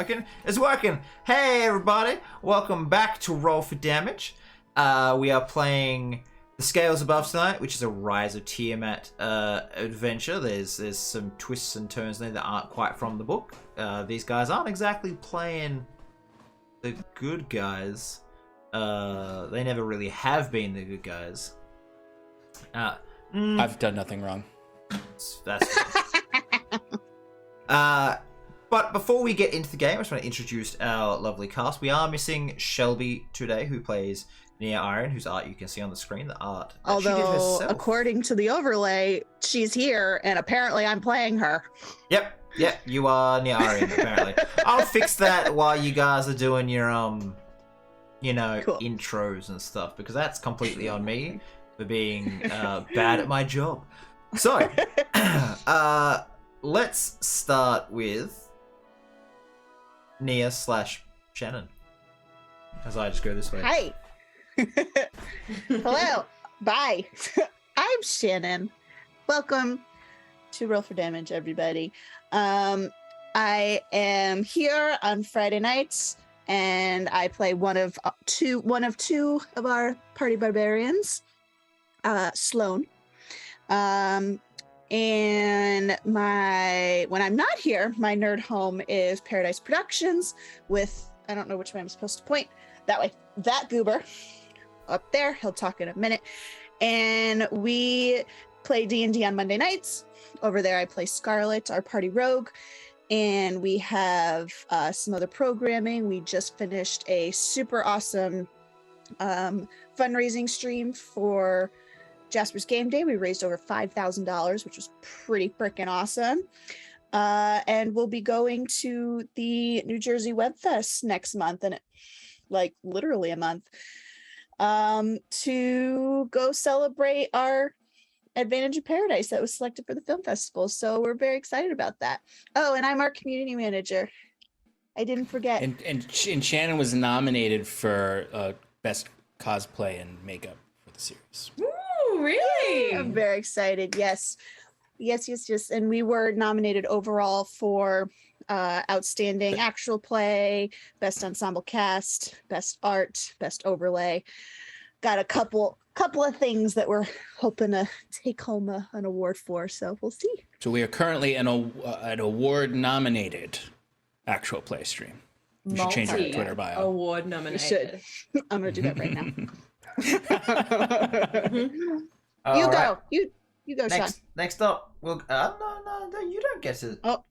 working? It's working! Hey everybody! Welcome back to Roll for Damage. We are playing The Scales Above tonight, which is a Rise of Tiamat adventure. There's some twists and turns there that aren't quite from the book. These guys aren't exactly playing the good guys. They never really have been the good guys. I've done nothing wrong. That's but before we get into the game, I just want to introduce our lovely cast. We are missing Shelby today, who plays Nia Iron, whose art you can see on the screen. The art that she did Although, herself. according to the overlay, she's here, and apparently I'm playing her. Yep, you are Nia Iron, apparently. I'll fix that while you guys are doing your cool. intros and stuff, because that's completely on me for being bad at my job. So, let's start with Nia/Shannon. As I just go this way. Hi. Hello. Bye. I'm Shannon. Welcome to Roll for Damage, everybody. I am here on Friday nights, and I play one of two of our party barbarians, Sloan. And when I'm not here, my nerd home is Paradise Productions with, I don't know which way I'm supposed to point, that way, that goober up there. He'll talk in a minute. And we play D&D on Monday nights. Over there, I play Scarlet, our party rogue. And we have some other programming. We just finished a super awesome fundraising stream for Jasper's Game Day. We raised over $5,000, which was pretty freaking awesome. And we'll be going to the New Jersey Web Fest next month, and literally a month, to go celebrate our Advantage of Paradise that was selected for the film festival. So we're very excited about that. Oh, and I'm our community manager. I didn't forget. And Shannon was nominated for best cosplay and makeup for the series. Really? I'm very excited. Yes. And we were nominated overall for outstanding actual play, best ensemble cast, best art, best overlay. Got a couple of things that we're hoping to take home an award for. So we'll see. So we are currently an award nominated actual play stream. We should change our Twitter bio. Award nominated. You should. I'm gonna do that right now. All right. You go, Sean. Next up, we'll no, you don't get to. Oh,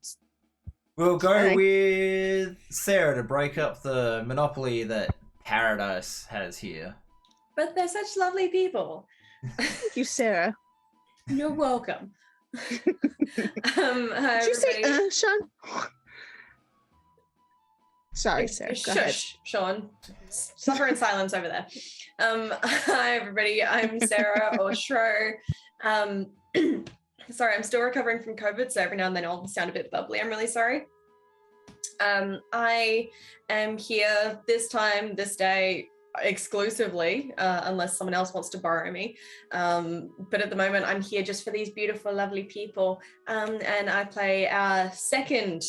We'll go sorry. with Sarah to break up the monopoly that Paradise has here. But they're such lovely people. Thank you, Sarah. You're welcome. Hi, Did you say everybody. Sean? Sorry, Sarah. Go ahead. Shush, Sean. Suffer in silence over there. Hi, everybody. I'm Sarah or Shro. Sorry, I'm still recovering from COVID, so every now and then I'll sound a bit bubbly. I'm really sorry. I am here this day, exclusively, unless someone else wants to borrow me. But at the moment, I'm here just for these beautiful, lovely people. And I play our second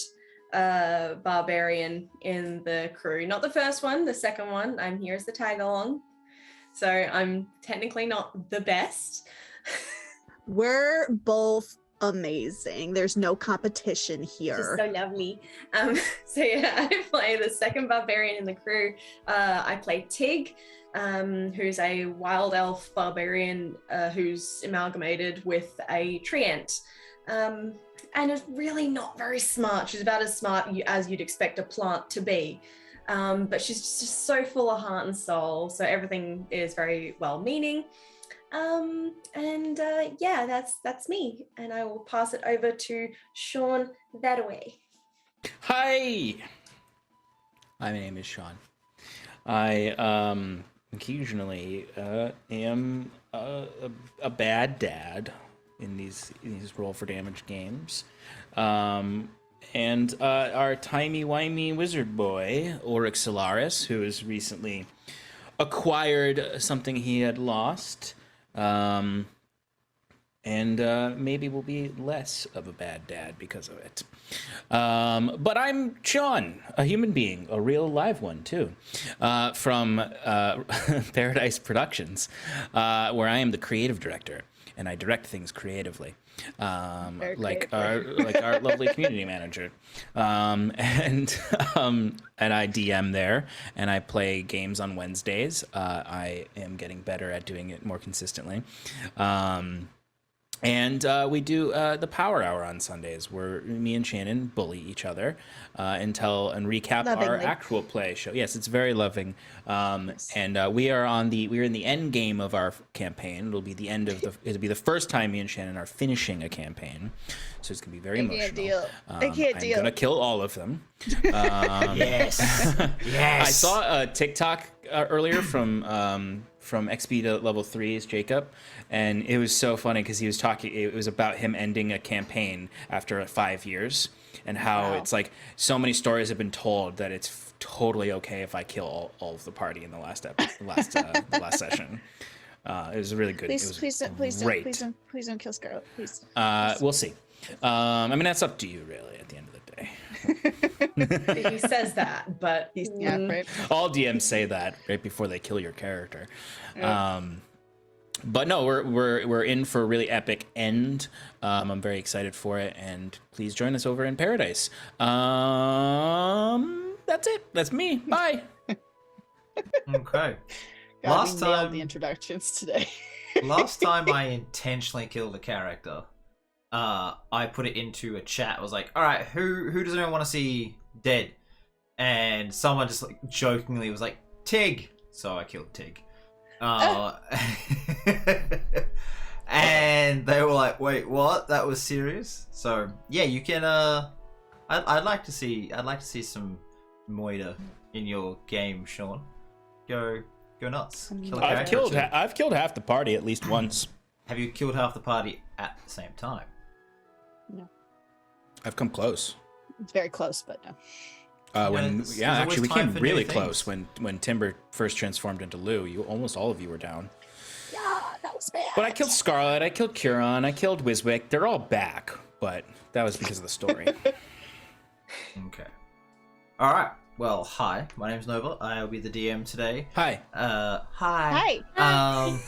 barbarian in the crew. Not the first one, the second one. I'm here as the tag along. So I'm technically not the best. We're both amazing. There's no competition She's here. so lovely. So yeah, I play the second barbarian in the crew. I play Tig, who's a wild elf barbarian who's amalgamated with a treant. And is really not very smart. She's about as smart as you'd expect a plant to be. But she's just so full of heart and soul. So everything is very well-meaning. Yeah, that's me. And I will pass it over to Sean that-a-way. Hi, my name is Sean. I occasionly am a bad dad in these Roll for Damage games. And our timey-wimey wizard boy, Oryx Solaris, who has recently acquired something he had lost, and maybe we'll be less of a bad dad because of it. But I'm Sean, a human being, a real live one too, from Paradise Productions, where I am the creative director and I direct things creatively, like our lovely community manager, and I DM there, and I play games on Wednesdays. I am getting better at doing it more consistently. And we do the Power Hour on Sundays, where me and Shannon bully each other and recap our Lovingly. actual play show. Yes, it's very loving. And we're in the end game of our campaign. It'll be the first time me and Shannon are finishing a campaign, so it's gonna be very emotional. I can't deal. I'm gonna kill all of them. Yes. Yes. I saw a TikTok earlier from XP to level 3's Jacob, and it was so funny because he was talking. It was about him ending a campaign after 5 years, and how it's like so many stories have been told that it's totally okay if I kill all of the party in the last session. It was really good. Please don't kill Scarlet, please. We'll see. I mean, that's up to you, really. At the end of the day. He says that, but Yeah, right. All DMs say that right before they kill your character. Yeah. But no, we're in for a really epic end. I'm very excited for it, and please join us over in Paradise. That's it. That's me. Bye. Okay. God, Last we nailed time- the introductions today. Last time I intentionally killed a character, I put it into a chat. I was like, all right, who does anyone want to see dead? And someone just like jokingly was like, Tig. So I killed Tig. And they were like, wait, what? That was serious? So yeah, you can I'd like to see some moida in your game, Sean. Go nuts. Kill a I've character. killed half the party at least once. Have you killed half the party at the same time? No. I've come close. It's very close, but no. There's always We time came for really new close things. when Timber first transformed into Lou. Almost all of you were down. Yeah, that was bad. But I killed Scarlet, I killed Curon, I killed Wiswick. They're all back, but that was because of the story. Okay. All right. Well, hi. My name's Nova. I'll be the DM today. Hi. Hi. Hi.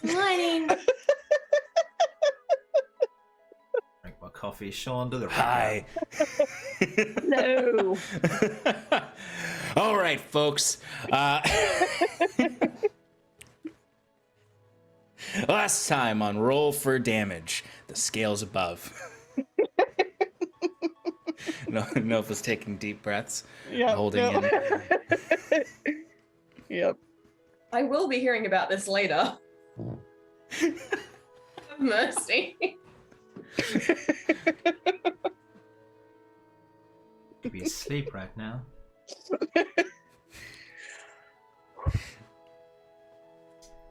morning. Drink my coffee, Sean. Do the Hi. No. All right, folks. Last time on Roll for Damage, the scales above. Nova's taking deep breaths, holding in. Yep. I will be hearing about this later. Have mercy. Could be asleep right now.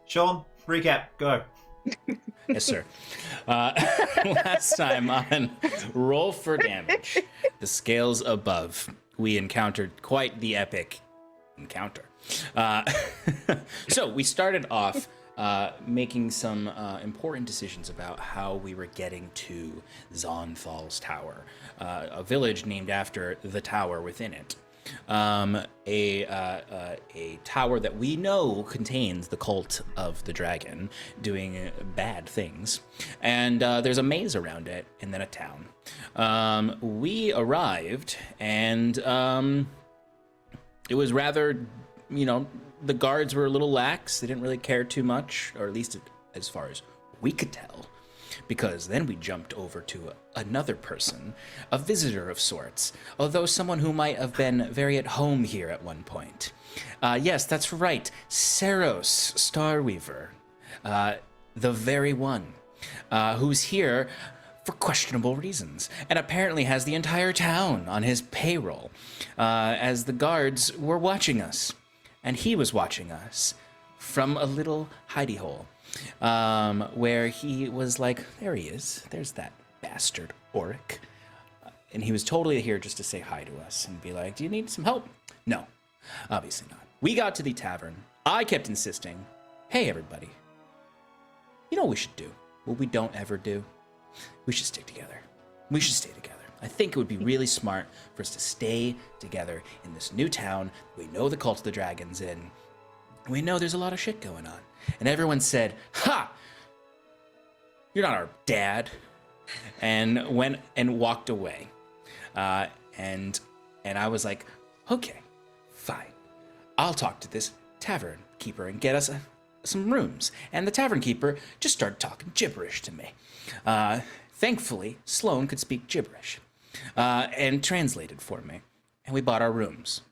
Sean, recap. Go. Yes, sir. Last time on Roll for Damage, the scales above, we encountered quite the epic encounter. So we started off making some important decisions about how we were getting to Zonfal's Tower, a village named after the tower within it. A tower that we know contains the cult of the dragon doing bad things, and there's a maze around it, and then a town. We arrived, and it was rather, the guards were a little lax. They didn't really care too much, or at least as far as we could tell. Because then we jumped over to another person, a visitor of sorts, although someone who might have been very at home here at one point. Yes, that's right, Saros Starweaver, the very one, who's here for questionable reasons, and apparently has the entire town on his payroll, as the guards were watching us, and he was watching us from a little hidey hole. Where he was like, there he is, there's that bastard Auric. And he was totally here just to say hi to us and be like, do you need some help? No, obviously not. We got to the tavern. I kept insisting, hey everybody, you know what we should do? what we don't ever do? We should stick together. We should stay together. I think it would be really smart for us to stay together in this new town. We know the Cult of the Dragon's in. We know there's a lot of shit going on. And everyone said, ha! You're not our dad. And went and walked away. And I was like, okay, fine. I'll talk to this tavern keeper and get us some rooms. And the tavern keeper just started talking gibberish to me. Thankfully, Sloan could speak gibberish and translated for me. And we bought our rooms.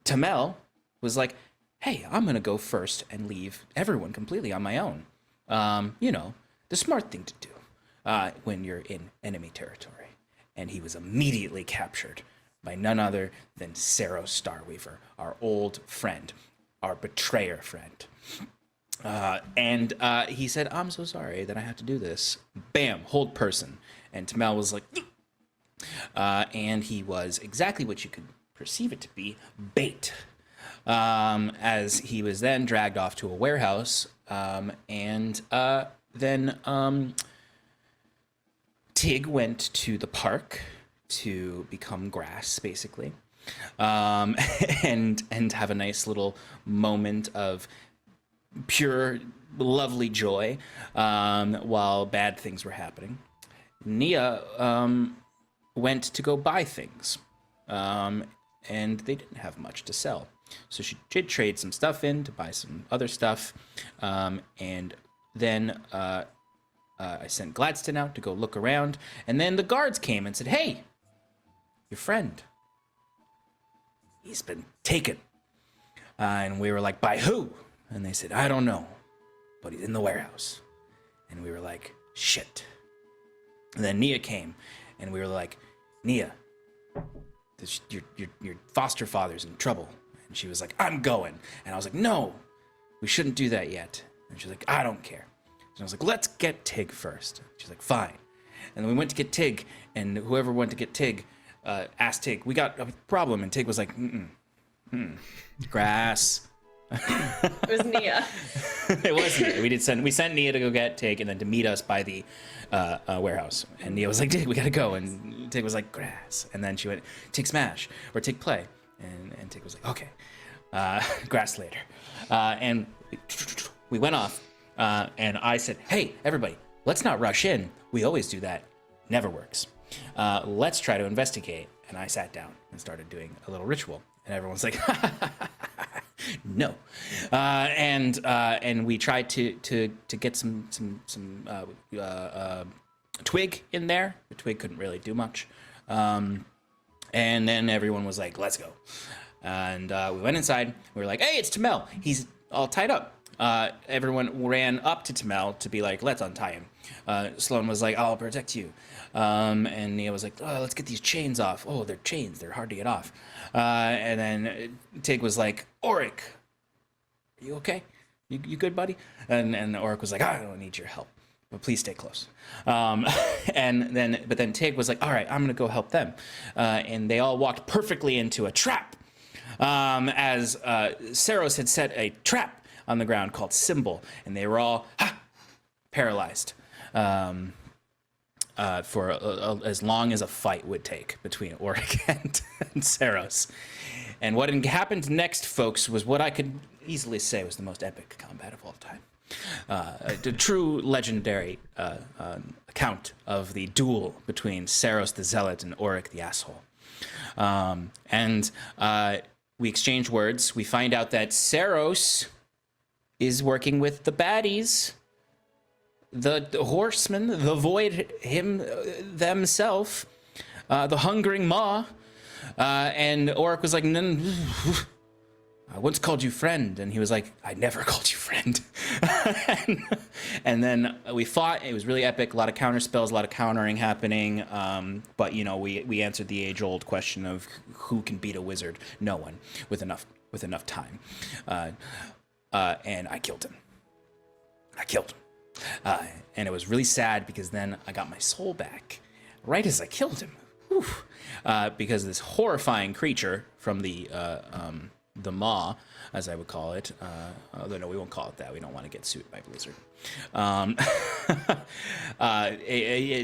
Tamel was like, hey, I'm going to go first and leave everyone completely on my own. The smart thing to do when you're in enemy territory. And he was immediately captured by none other than Saros Starweaver, our old friend, our betrayer friend. And he said, I'm so sorry that I have to do this. Bam, hold person. And Tamel was like, and he was exactly what you could perceive it to be, bait. As he was then dragged off to a warehouse, and then Tig went to the park to become grass, basically, and have a nice little moment of pure, lovely joy while bad things were happening. Nia went to go buy things, and they didn't have much to sell. So she did trade some stuff in to buy some other stuff, and then I sent Gladstone out to go look around, and then the guards came and said, hey, your friend, he's been taken. And we were like, by who? And they said, I don't know, but he's in the warehouse. And we were like, shit. And then Nia came, and we were like, Nia, your foster father's in trouble. And she was like, I'm going. And I was like, no, we shouldn't do that yet. And she's like, I don't care. And I was like, let's get Tig first. She's like, fine. And then we went to get Tig, and whoever went to get Tig asked Tig, we got a problem. And Tig was like, grass. It was Nia. It was Nia. We sent Nia to go get Tig and then to meet us by the warehouse. And Nia was like, Tig, we gotta go. And Tig was like, grass. And then she went, Tig smash or Tig play. And Tig was like, okay, grass later. And we went off. And I said, hey, everybody, let's not rush in. We always do that. Never works. Let's try to investigate. And I sat down and started doing a little ritual. And everyone's like, no. And we tried to get some twig in there. The twig couldn't really do much. And then everyone was like, let's go. And we went inside. We were like, hey, it's Tamel. He's all tied up. Everyone ran up to Tamel to be like, let's untie him. Sloan was like, I'll protect you. And Nia was like, oh, let's get these chains off. Oh, they're chains. They're hard to get off. And then Tig was like, Auric, are you okay? You good, buddy? And Auric was like, I don't need your help, but please stay close. But then Tig was like, all right, I'm going to go help them. And they all walked perfectly into a trap. As Saros had set a trap on the ground called Symbol, and they were all paralyzed for as long as a fight would take between Auric and Saros. And what happened next, folks, was what I could easily say was the most epic combat of all time. A true legendary account of the duel between Saros the Zealot and Auric the Asshole. We exchange words. We find out that Saros is working with the baddies, the horsemen, the void, themselves, the hungering maw. And Auric was like, I once called you friend. And he was like, I never called you friend. and then we fought. It was really epic. A lot of counter spells, a lot of countering happening. But, we answered the age-old question of who can beat a wizard? No one with enough time. And I killed him. And it was really sad because then I got my soul back right as I killed him. Because this horrifying creature from the the Maw, as I would call it. Although no, we won't call it that. We don't want to get sued by Blizzard.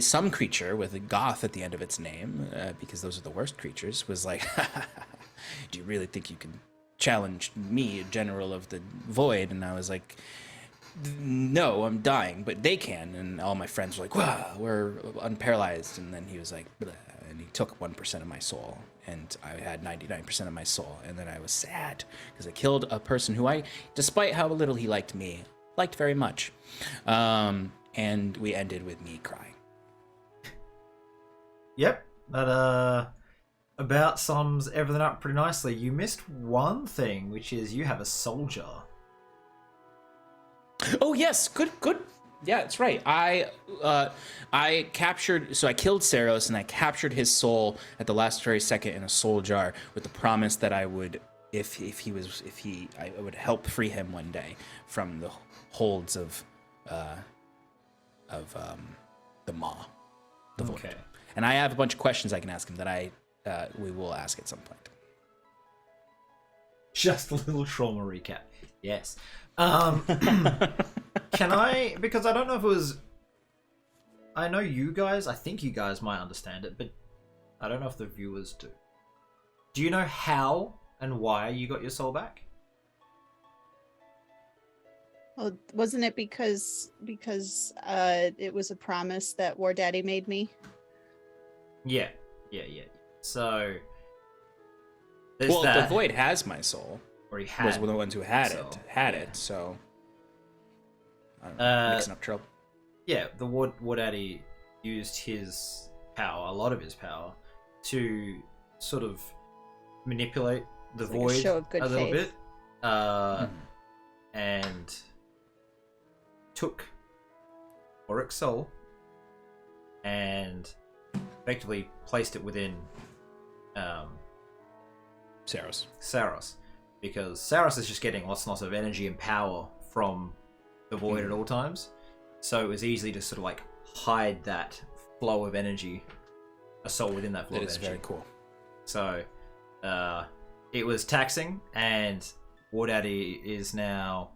Some creature with a goth at the end of its name, because those are the worst creatures, was like, "Do you really think you can challenge me, General of the Void?" And I was like, "No, I'm dying, but they can." And all my friends were like, "Wow, we're unparalyzed." And then he was like, "Bleh," and he took 1% of my soul, and I had 99% of my soul. And then I was sad because I killed a person who I, despite how little he liked me, liked very much. And we ended with me crying. Yep, that about sums everything up pretty nicely. You missed one thing, which is you have a soldier. Oh yes, good. Yeah, that's right. I captured. So I killed Saros, and I captured his soul at the last very second in a soul jar, with the promise that I would, I would help free him one day from the holds of the Maw, the Void. Okay. And I have a bunch of questions I can ask him that we will ask at some point. Just a little trauma recap. Yes. Can I, because I don't know if it was, I know you guys, I think you guys might understand it, but I don't know if the viewers do. Do you know how and why you got your soul back? Well, wasn't it because it was a promise that War Daddy made me? Yeah. So, there's Well, that. the Void has my soul. Or he had. Was one of the ones who had so, it. So I don't know, mixing up trouble. Yeah, the War Daddy used his power, a lot of his power, to sort of manipulate the It's like a Void show of good little faith. bit, and took Oric's soul and effectively placed it within Saros, because Saros is just getting lots and lots of energy and power from the Void at all times, so it was easy to sort of like hide that flow of energy, a soul within that flow That of is energy. very cool. So it was taxing, and War Daddy is now,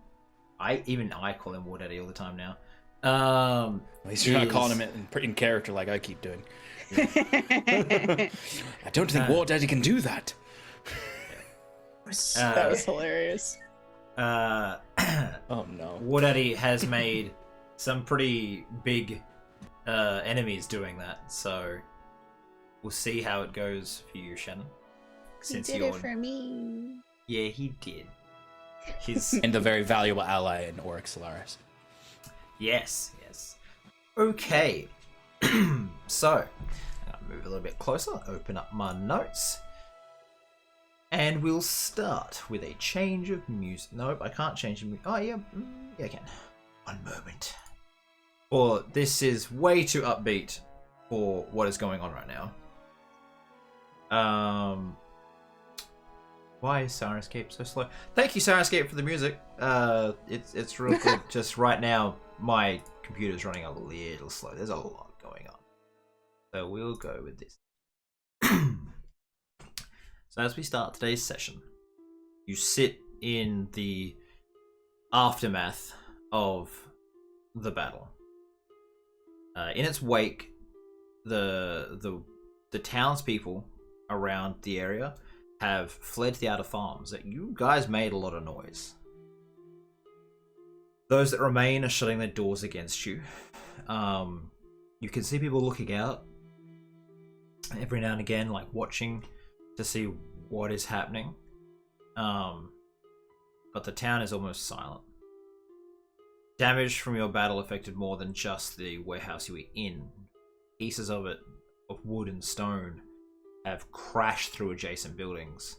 I call him War Daddy all the time now. At least you're not calling him in character like I keep doing. I don't think War Daddy can do that. That was hilarious. Oh no. War Daddy has made some pretty big enemies doing that, so we'll see how it goes for you, Shannon. Since He did it for me. Yeah, he did. His And the very valuable ally in Oryx Solaris. yes. Okay, so I'll move a little bit closer, open up my notes, and we'll start with a change of music. Nope, I can't change the music. Oh yeah, I can. One moment. Or this is way too upbeat for what is going on right now. Why is Sirenscape so slow? Thank you, Sirenscape, for the music. It's real good. Just right now, my computer's running a little slow. There's a lot going on. So we'll go with this. So as we start today's session, you sit in the aftermath of the battle. In its wake, the townspeople around the area have fled to the outer farms. That you guys made a lot of noise. Those that remain are shutting their doors against you. You can see people looking out every now and again, like watching to see what is happening. But the town is almost silent. Damage from your battle affected more than just the warehouse you were in. Pieces of it, of wood and stone, have crashed through adjacent buildings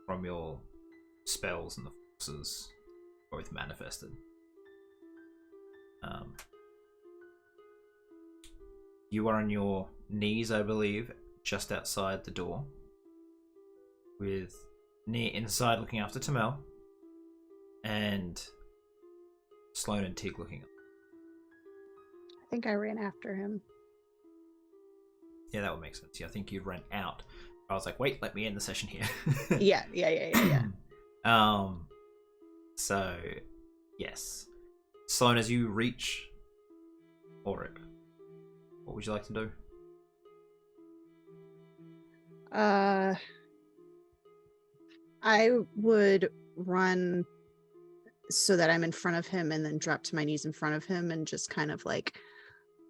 from your spells, and the forces both manifested. You are on your knees, I believe, just outside the door, with near inside looking after Tamel, and Sloane and Tig looking up. I think I ran after him. Yeah, that would make sense. Yeah, I think you ran out. I was like, wait, let me end the session here. Yeah. So yes. Sloan, as you reach Auric, what would you like to do? I would run so that I'm in front of him and then drop to my knees in front of him and just kind of like,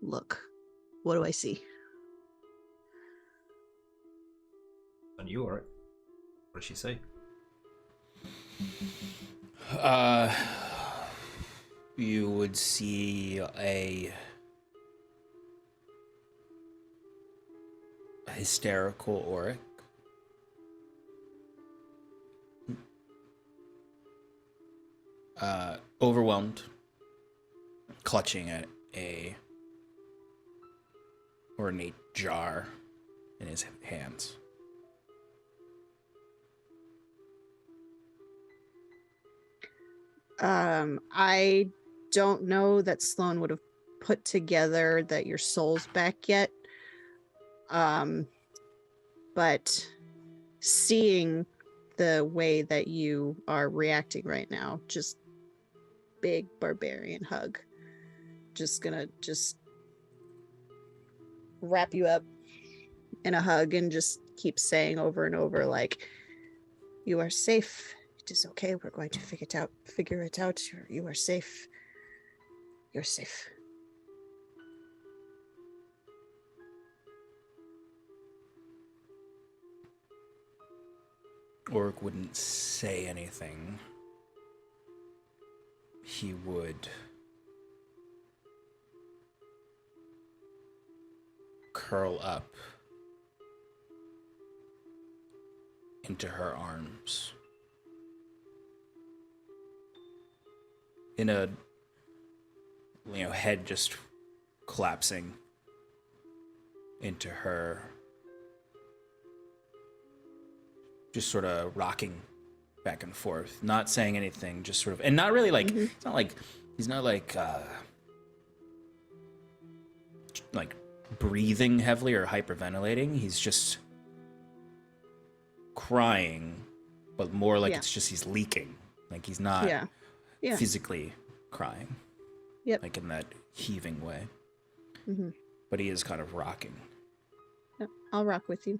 look, what do I see? On you, Auric. What does she say? You would see a hysterical Auric. Overwhelmed, clutching at a ornate jar in his hands. I don't know that Sloan would have put together that your soul's back yet. But seeing the way that you are reacting right now, just big barbarian hug. Just gonna wrap you up in a hug and just keep saying over and over, like, you are safe. It is okay. We're going to figure it out. You are safe. You're safe. Auric wouldn't say anything. He would curl up into her arms in a, head just collapsing into her, just sort of rocking back and forth, not saying anything, just sort of, and not really like, it's not like, he's not like breathing heavily or hyperventilating. He's just crying, but more like it's just he's leaking. Like he's not physically crying. Yep. Like in that heaving way. Mm-hmm. But he is kind of rocking. Yep. I'll rock with you.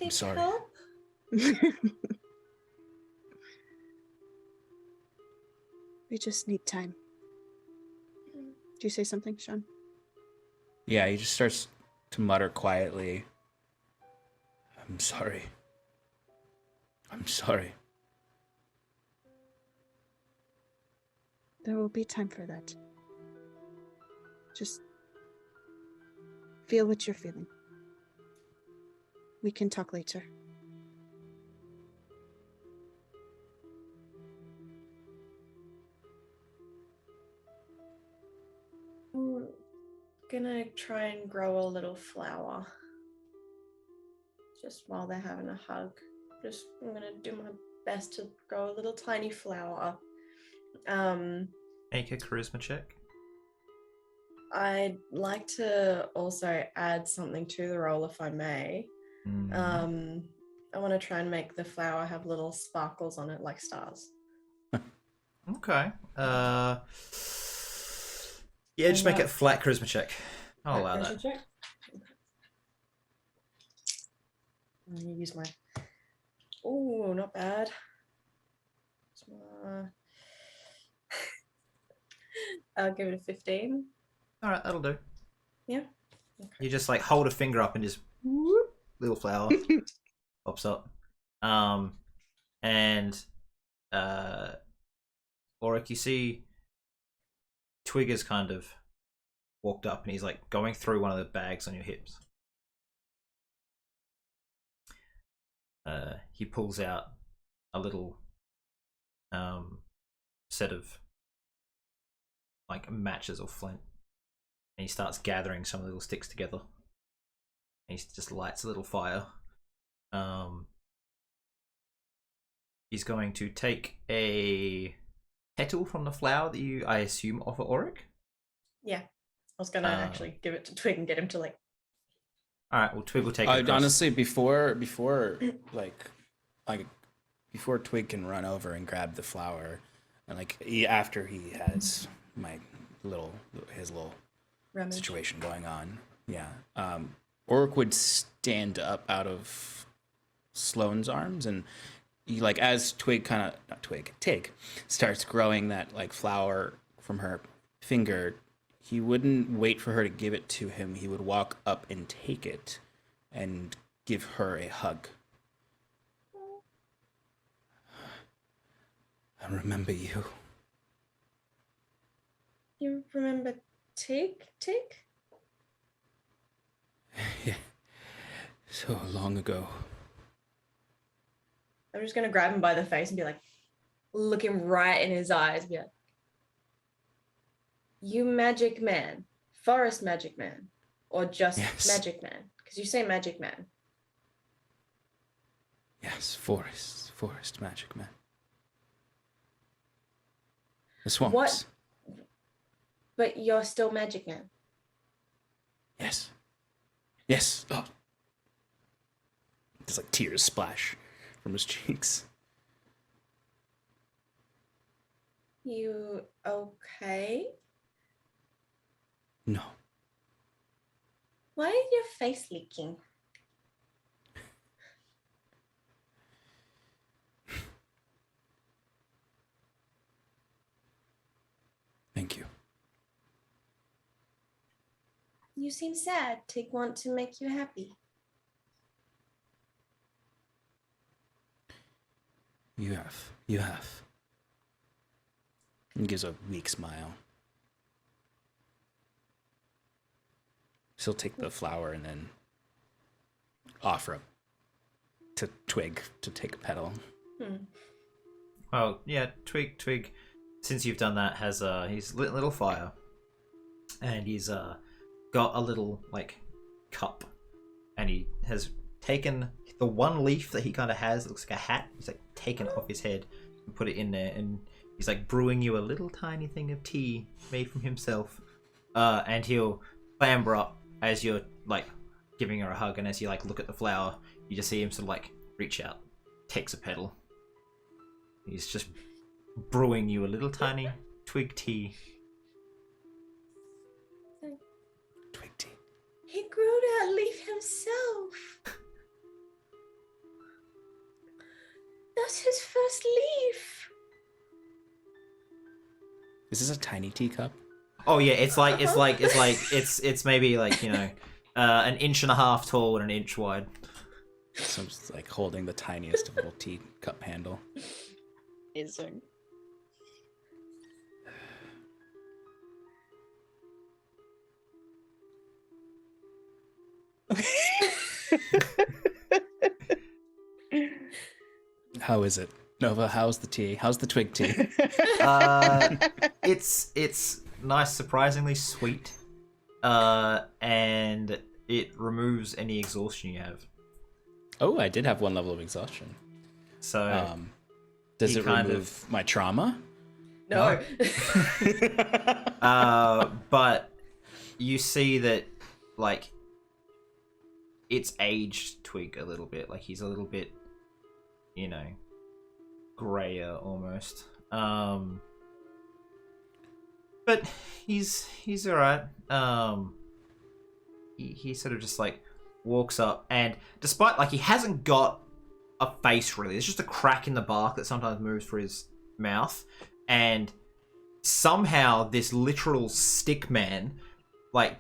I'm sorry. Help? We just need time. Do you say something, Sean? Yeah, he just starts to mutter quietly. I'm sorry. I'm sorry. There will be time for that. Just feel what you're feeling. We can talk later. I'm gonna try and grow a little flower. Just while they're having a hug. I'm gonna do my best to grow a little tiny flower. Make a charisma check. I'd like to also add something to the roll if I may. I want to try and make the flower have little sparkles on it like stars. Okay. Yeah, just make it flat charisma check. I'll allow that. Check. I'm gonna use my. Oh, not bad. I'll give it a 15. All right, that'll do. Yeah. Okay. You just like hold a finger up and just whoop, little flower pops up. And Auric, you see Twigger's kind of walked up and he's like going through one of the bags on your hips. He pulls out a little set of like matches or flint, and he starts gathering some of the little sticks together. And he just lights a little fire. He's going to take a petal from the flower that you, I assume, offer Auric. Yeah. I was gonna actually give it to Twig and get him to like. All right, well, Twig will take it. Honestly, before Twig can run over and grab the flower, and after he has his little Rummage. situation going on, Orc would stand up out of Sloane's arms, and he, as Tig starts growing that flower from her finger. He wouldn't wait for her to give it to him. He would walk up and take it and give her a hug. I remember you. You remember Tig? Yeah. So long ago. I'm just gonna grab him by the face and be like, look him right in his eyes and be like, you magic man, forest magic man, or just magic man? Because you say magic man. Yes, forest magic man. The swamps. What? But you're still magic man. Yes. Oh. There's tears splash from his cheeks. You okay? No. Why is your face leaking? Thank you. You seem sad. Tig want to make you happy. You have. He gives a weak smile. She'll take the flower and then offer it to Twig to take a petal. Well, yeah, Twig, since you've done that, has he's lit a little fire, and he's got a little cup, and he has taken the one leaf that he kind of has that looks like a hat. He's taken it off his head and put it in there, and he's brewing you a little tiny thing of tea made from himself, and he'll clamber up as you're giving her a hug, and as you look at the flower, you just see him sort of reach out, takes a petal. He's just brewing you a little tiny twig tea. Twig tea. He grew that leaf himself. That's his first leaf. Is this a tiny teacup? Oh yeah, it's maybe an inch and a half tall and an inch wide. So I'm just holding the tiniest of little teacup handle. Amazing. How is it? Nova, how's the tea? How's the twig tea? It's nice, surprisingly sweet, and it removes any exhaustion you have. Oh, I did have one level of exhaustion. So, does it remove my trauma? No. But you see that, it's aged Twig a little bit. He's a little bit, grayer almost. But he's all right. He sort of just walks up, and despite he hasn't got a face really, there's just a crack in the bark that sometimes moves for his mouth, and somehow this literal stick man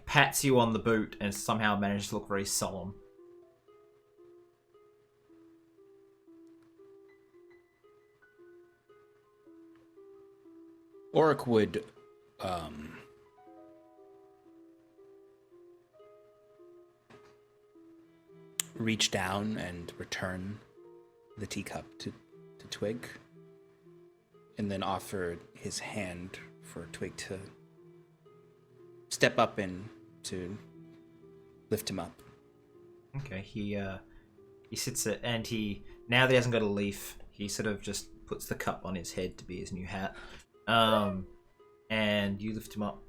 pats you on the boot and somehow manages to look very solemn. Oric would reach down and return the teacup to Twig, and then offer his hand for Twig to step up and to lift him up. Okay, he sits it, and now that he hasn't got a leaf, he sort of just puts the cup on his head to be his new hat, And you lift him up.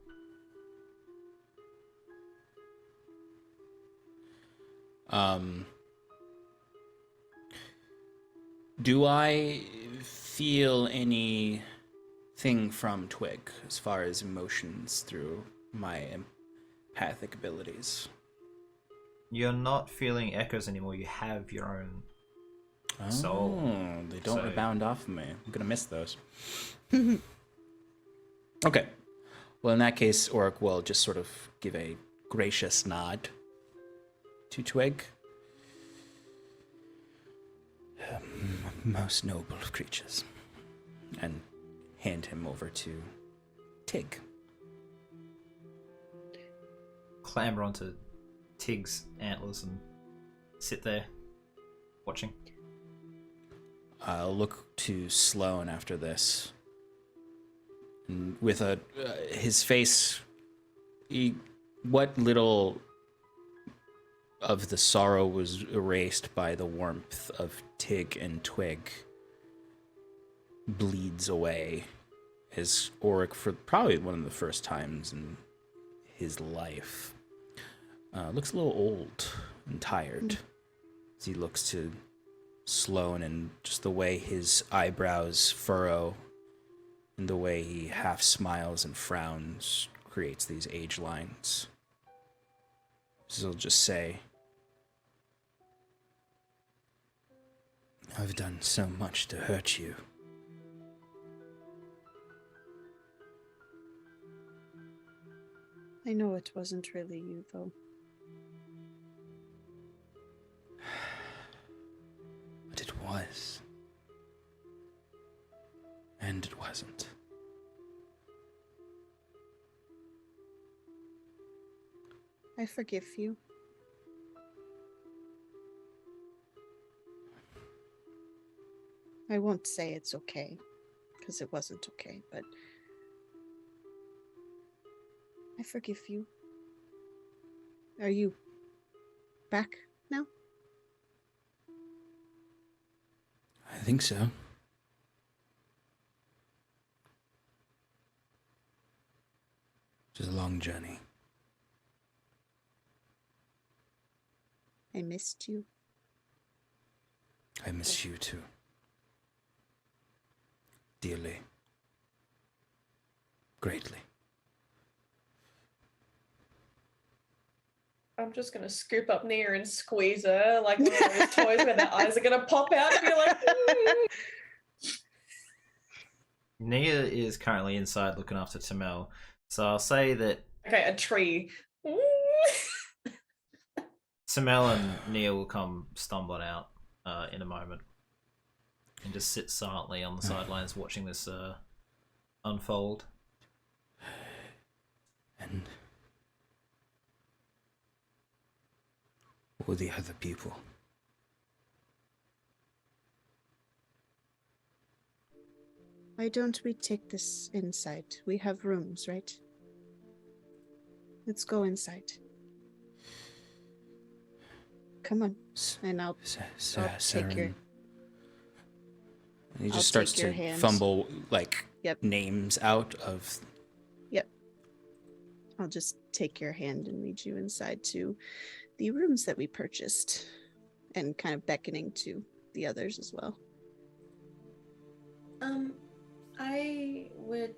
Do I feel anything from Twig as far as emotions through my empathic abilities? You're not feeling echoes anymore. You have your own soul. Oh, they don't So- rebound off of me. I'm gonna miss those. Okay. Well, in that case, Oric will just sort of give a gracious nod to Twig. Most noble of creatures. And hand him over to Tig. Clamber onto Tig's antlers and sit there, watching. I'll look to Sloane after this. And with his face, what little of the sorrow was erased by the warmth of Tig and Twig bleeds away as Oric, for probably one of the first times in his life, looks a little old and tired as he looks to Sloane, and just the way his eyebrows furrow and the way he half smiles and frowns creates these age lines. So he'll just say, I've done so much to hurt you. I know it wasn't really you, though. But it was. And it wasn't. I forgive you. I won't say it's okay, because it wasn't okay, but I forgive you. Are you back now? I think so. It's a long journey. I missed you. I miss you too. Dearly. Greatly. I'm just gonna scoop up Nia and squeeze her like one of those toys where their eyes are gonna pop out and be like, Nia is currently inside looking after Tamel, so I'll say that okay, a tree. Tamel and Nia will come stumbling out in a moment and just sit silently on the sidelines watching this unfold. And all the other people. Why don't we take this inside? We have rooms, right? Let's go inside. Come on, and I'll take your. He I'll just starts take your to hand. fumble like Yep. names out of. Yep. I'll just take your hand and lead you inside to the rooms that we purchased, and kind of beckoning to the others as well. I would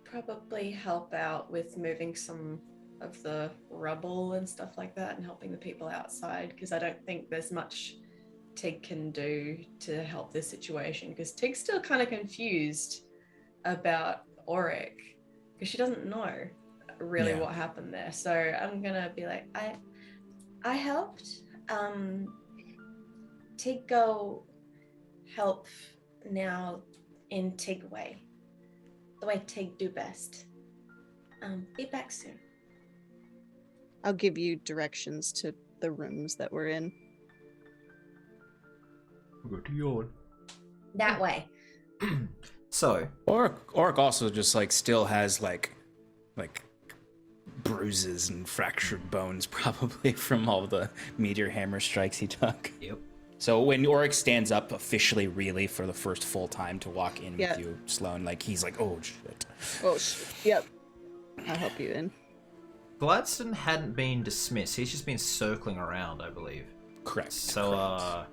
probably help out with moving some of the rubble and stuff like that and helping the people outside, because I don't think there's much Tig can do to help this situation, because Tig's still kind of confused about Oric because she doesn't know really what happened there. So I'm gonna be like, I helped Tig go help now in Tig way, the way Tig do best. Be back soon. I'll give you directions to the rooms that we're in. Go to yawn. That way. So, Oric also just like still has like bruises and fractured bones probably from all the meteor hammer strikes he took. yep. So when Oryx stands up officially, really, for the first full time to walk in Yeah. with you, Sloan, like, he's like, oh, shit. Oh, yep. I'll help you in. Gladstone hadn't been dismissed. He's just been circling around, I believe. Correct. So,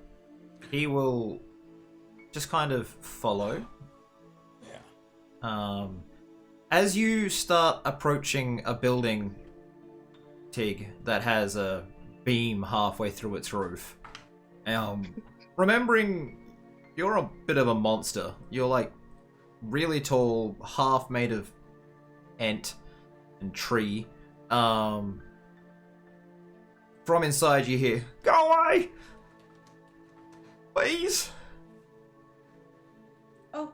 he will just kind of follow. Yeah. As you start approaching a building, Tig, that has a beam halfway through its roof, remembering you're a bit of a monster. You're like really tall, half made of ant and tree. From inside you hear, "Go away! Please!" Oh,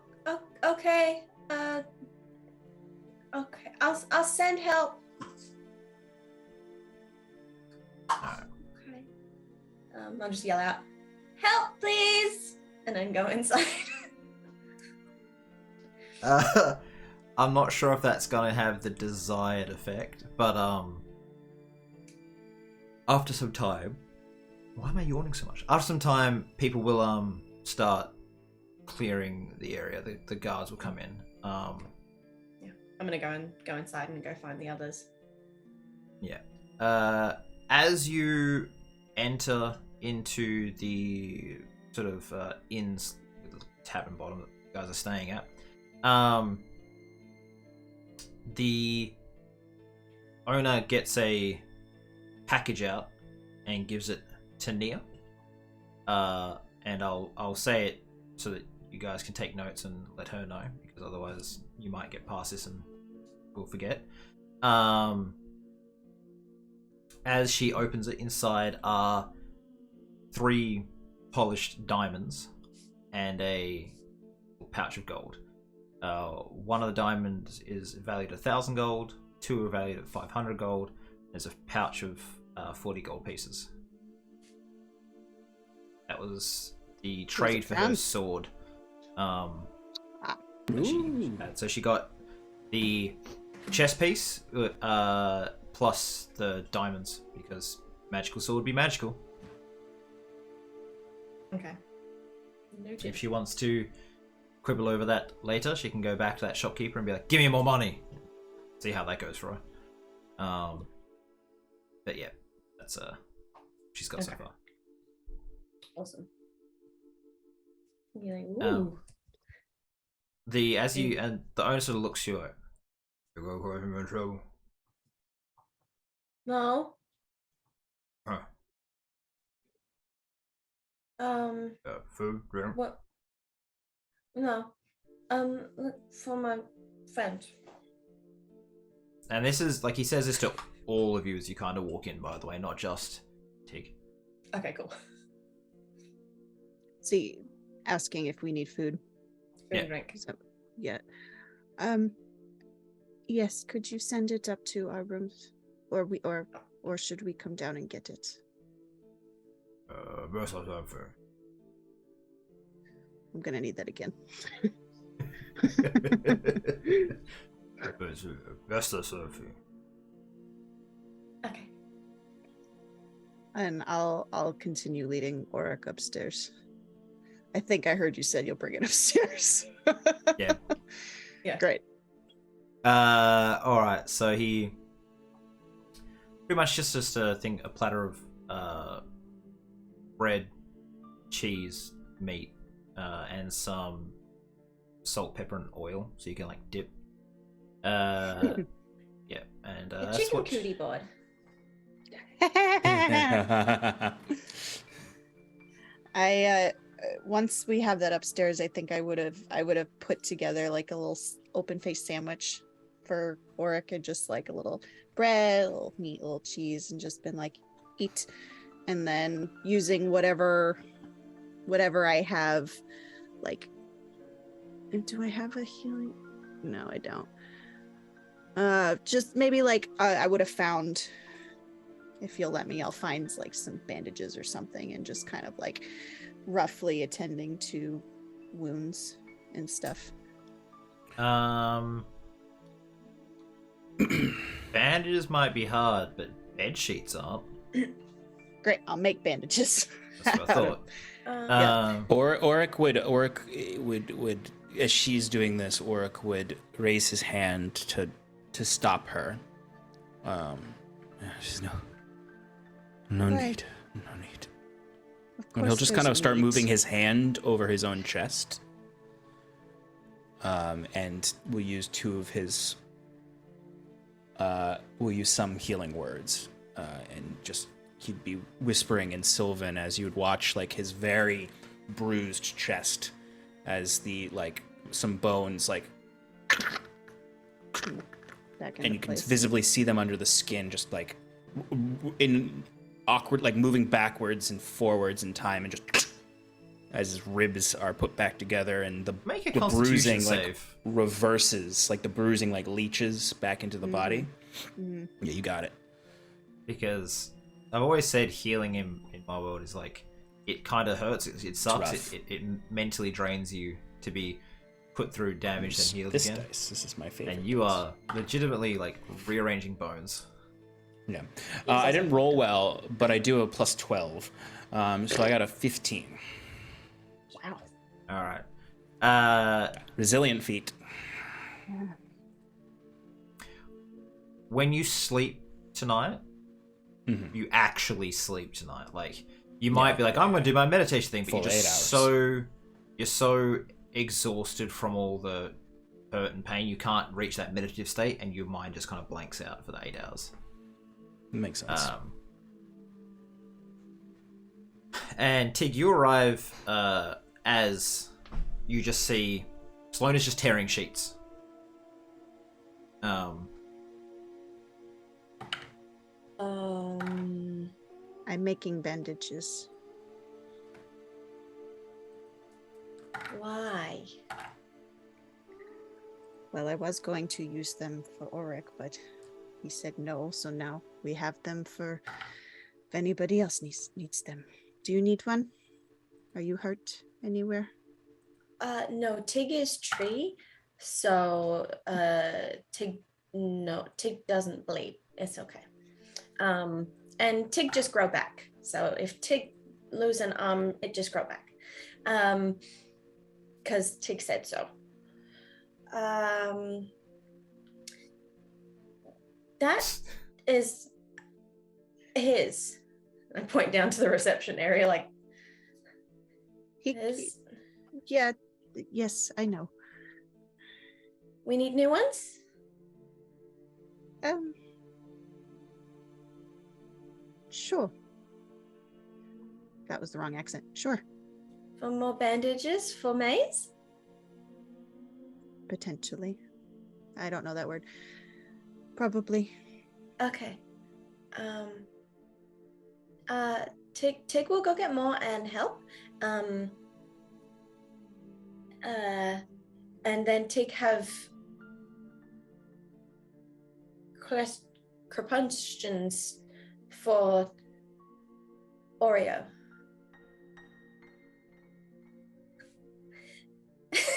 okay. Okay. I'll send help. Okay. I'll just yell out, "Help, please!" and then go inside. I'm not sure if that's gonna have the desired effect, but after some time, why am I yawning so much? After some time, people will start clearing the area. The guards will come in. Yeah, I'm gonna go inside and go find the others. Yeah. As you enter into the sort of inns with the tavern bottom that you guys are staying at, the owner gets a package out and gives it to Nia. And I'll say it so that you guys can take notes and let her know, because otherwise you might get past this and we'll forget. As she opens it, inside are 3 polished diamonds and a pouch of gold. One of the diamonds is valued at 1,000 gold, 2 are valued at 500 gold. There's a pouch of 40 gold pieces. That was the trade for her sword. So she got the chest piece plus the diamonds, because magical sword would be magical. Okay. Noted. If she wants to quibble over that later, she can go back to that shopkeeper and be like, "Give me more money." See how that goes for her. But yeah, that's she's got so far. Awesome. You're like, ooh. And the owner sort of looks you like, "You go cause him in trouble." No. Huh. Food, drink. What? No. Look for my friend. And this is, like, he says this to all of you as you kind of walk in, by the way, not just Tig. Okay, cool. See, asking if we need food. Food Yeah. and drink. So, yeah. Yes, could you send it up to our rooms? Or should we come down and get it? I'm gonna need that again. Okay. And I'll continue leading Oric upstairs. I think I heard you said you'll bring it upstairs. Yeah. Yeah. Great. Alright, so he pretty much just a platter of bread, cheese, meat, and some salt, pepper, and oil, so you can like dip. Yeah, and A that's chicken what cootie board. I once we have that upstairs, I think I would have put together like a little open faced sandwich for Oric, and just like a little bread, a little meat, a little cheese, and just been like, eat. And then using whatever I have, like, do I have a healing? No, I don't. Just maybe like I would have found, if you'll let me, I'll find like some bandages or something, and just kind of like roughly attending to wounds and stuff. Bandages might be hard, but bed sheets aren't. Great, I'll make bandages. That's what I thought. Oric would as she's doing this, Oric would raise his hand to stop her. There's no need. And he'll just kind of start moving his hand over his own chest. And we'll use two of his. We'll use some healing words, and just he'd be whispering in Sylvan as you'd watch like his very bruised chest, as the some bones and you can visibly see them under the skin, just in awkward, moving backwards and forwards in time, and just as his ribs are put back together, and the bruising reverses, the bruising leeches back into the body. Mm-hmm. Yeah, you got it. Because I've always said healing in my world is it kind of hurts. It sucks. It mentally drains you to be put through damage and healed again. This is my favorite. And you are legitimately rearranging bones. Yeah. I didn't roll well, but I do a plus 12. So I got a 15. Wow. All right. Resilient feat. When you sleep tonight, you actually sleep tonight. You might be I'm going to do my meditation thing, but you're so exhausted from all the hurt and pain, you can't reach that meditative state, and your mind just kind of blanks out for the 8 hours. Makes sense. And Tig, you arrive as you just see Sloane is just tearing sheets. I'm making bandages. Why? Well, I was going to use them for Oric, but he said no, so now we have them for if anybody else needs them. Do you need one? Are you hurt anywhere? No, Tig is tree, so Tig doesn't bleed. It's okay. And Tig just grow back. So if Tig lose an arm, it just grow back. Because Tig said so. That is his. I point down to the reception area, his. Yeah, yes, I know. We need new ones? Sure. That was the wrong accent. Sure. For more bandages for Maze? Potentially. I don't know that word. Probably. Okay. Tig will go get more and help. And then Tig have questions for Oreo.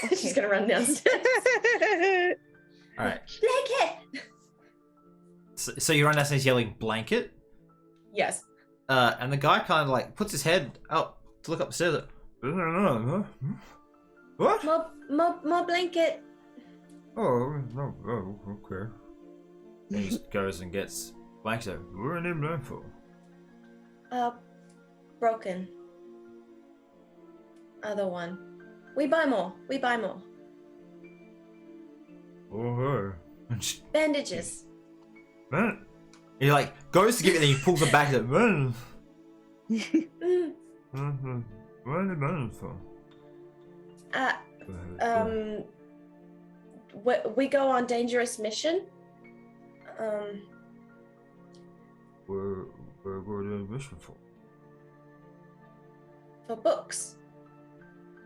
Okay. She's gonna run downstairs. All right. Blanket. So you run downstairs yelling "blanket"? Yes. And the guy kind of puts his head up to look upstairs. What? More blanket. Oh, okay. And he just goes and gets blanket. What are they blanket for? Broken. Other one. We buy more. Oh, bandages. Man. He goes to give it, and he pulls it back. Man. What are they bandages for? We go on dangerous mission. Where go they mission for? For books.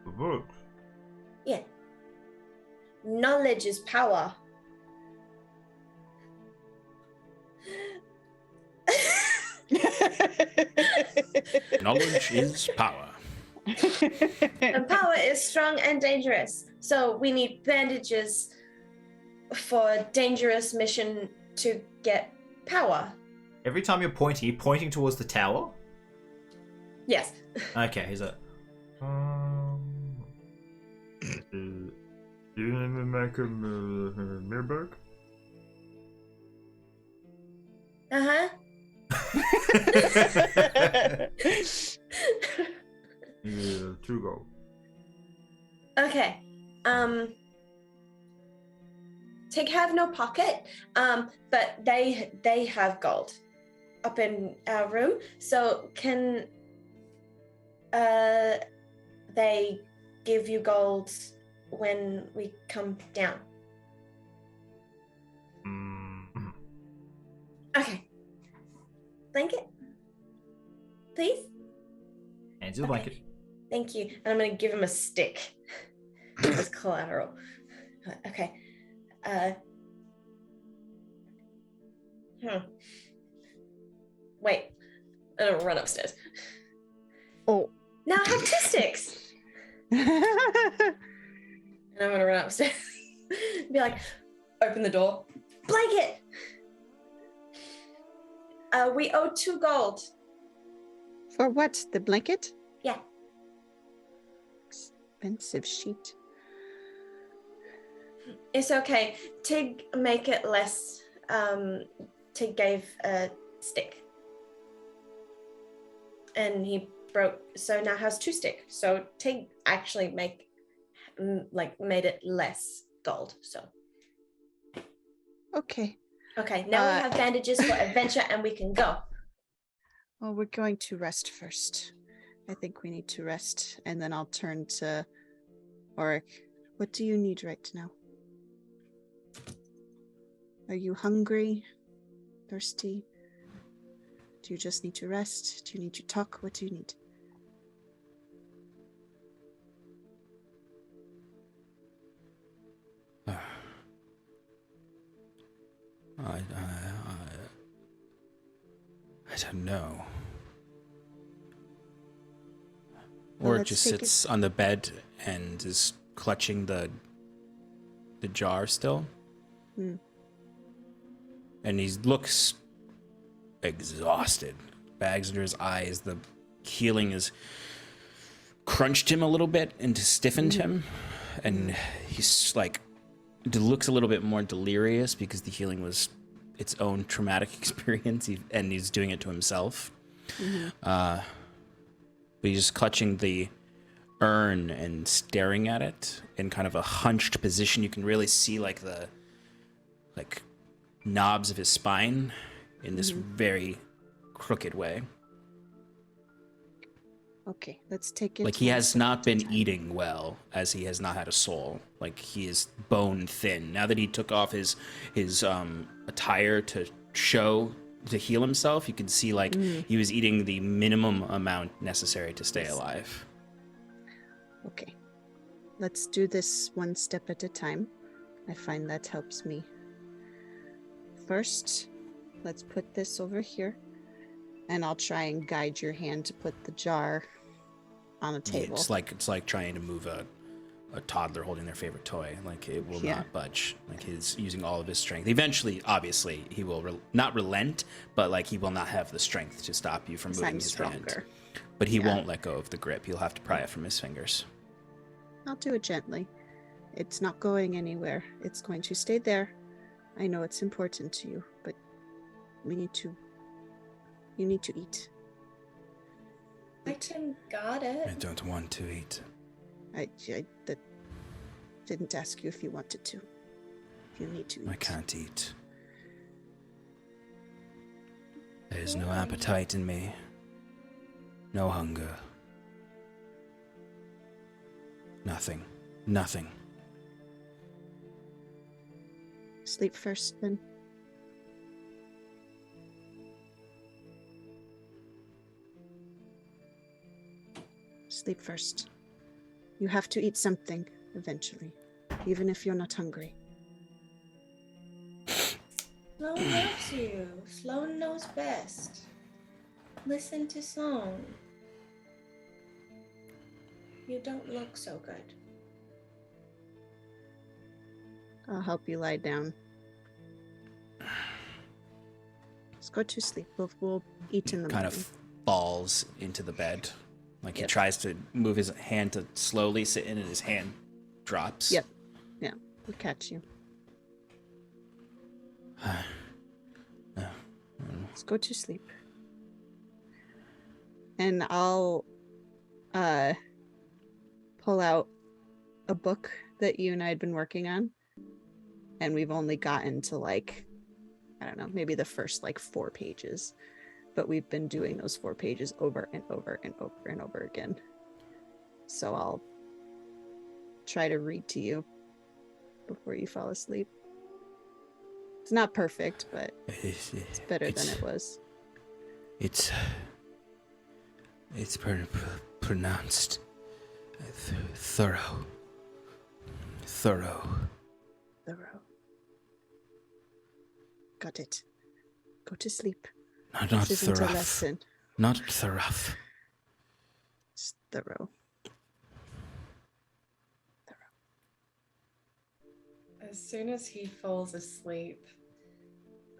For books? Yeah. Knowledge is power. Knowledge is power. And power is strong and dangerous. So we need bandages for a dangerous mission to get power. Every time you're pointing towards the tower? Yes. Okay, he's You didn't make a mirror Uh-huh. Yeah, 2 gold. Okay. Tig have no pocket, but they have gold up in our room. So can they give you gold when we come down? Mm. Okay. Blanket, please. Hands you the blanket. Thank you. And I'm gonna give him a stick as collateral. Okay. Wait. I don't run upstairs. Oh. Now I have 2 sticks. And I'm gonna run upstairs. Be like, open the door. Blanket. We owe 2 gold. For what? The blanket? Yeah. Expensive sheet. It's okay. Tig make it less. Tig gave a stick. And he broke, so now has 2 stick. So Tig actually made it less gold. So Okay. okay, now we have bandages for adventure and we can go. Well, we're going to rest first. I think we need to rest, and then I'll turn to Oric. What do you need right now? Are you hungry? Thirsty? Do you just need to rest? Do you need to talk? What do you need? I don't know. Well, Or let's just take sits on the bed and is clutching the jar still. Hmm. And he looks exhausted. Bags under his eyes. The healing has crunched him a little bit and stiffened him. And he's like, looks a little bit more delirious because the healing was its own traumatic experience, and he's doing it to himself. But he's just clutching the urn and staring at it in kind of a hunched position. You can really see like the knobs of his spine in this very crooked way. Okay, let's take it. Like he one has step not at a been time. eating well, as he has not had a soul. Like he is bone thin. Now that he took off his attire to heal himself, you can see like he was eating the minimum amount necessary to stay alive. Okay, let's do this one step at a time. I find that helps me. First, let's put this over here, and I'll try and guide your hand to put the jar on the table. It's like trying to move a toddler holding their favorite toy. Like it will not budge. Like he's using all of his strength. Eventually, obviously, he will not relent, but like he will not have the strength to stop you from moving his hand. But he won't let go of the grip. He'll have to pry it from his fingers. I'll do it gently. It's not going anywhere. It's going to stay there. I know it's important to you, but you need to eat. I can guard it. I don't want to eat. I didn't ask you if you wanted to. You need to eat. I can't eat. There is no appetite in me. No hunger. Nothing. Nothing. Sleep first, then. Sleep first. You have to eat something eventually, even if you're not hungry. Sloan loves you. Sloan knows best. Listen to Sloan. You don't look so good. I'll help you lie down. Let's go to sleep. We'll eat in the Kind morning. of falls into the bed Like Yep. he tries to move his hand to slowly sit in, and his hand drops. Yep. Yeah, we'll catch you. Let's go to sleep. And I'll pull out a book that you and I had been working on. And we've only gotten to like, I don't know, maybe the first like 4 pages. But we've been doing those 4 pages over and over and over and over again. So I'll try to read to you before you fall asleep. It's not perfect, but it's better than it was. It's pronounced thorough. Thorough. Got it. Go to sleep. Not This isn't a thorough. lesson. Not thorough. It's thorough. As soon as he falls asleep,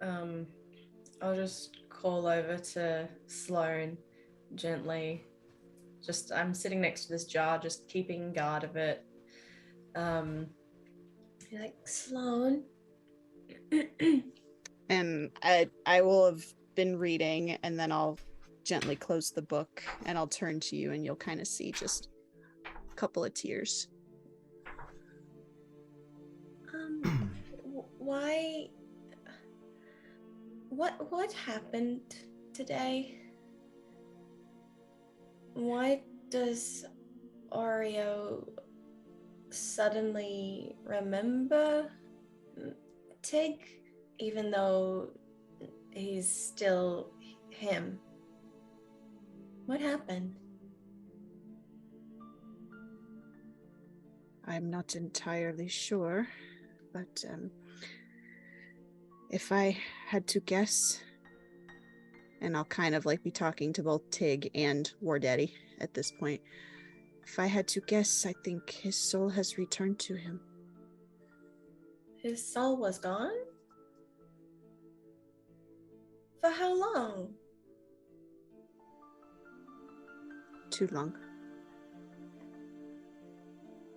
I'll just call over to Sloane gently. I'm sitting next to this jar, just keeping guard of it. Like, Sloane. And I will have been reading, and then I'll gently close the book, and I'll turn to you, and you'll kind of see just a couple of tears. Why? What happened today? Why does Oreo suddenly remember Tig, even though he's still him? What happened? I'm not entirely sure, but if I had to guess, and I'll kind of like be talking to both Tig and War Daddy at this point, if I had to guess, I think his soul has returned to him. His soul was gone? For how long? Too long.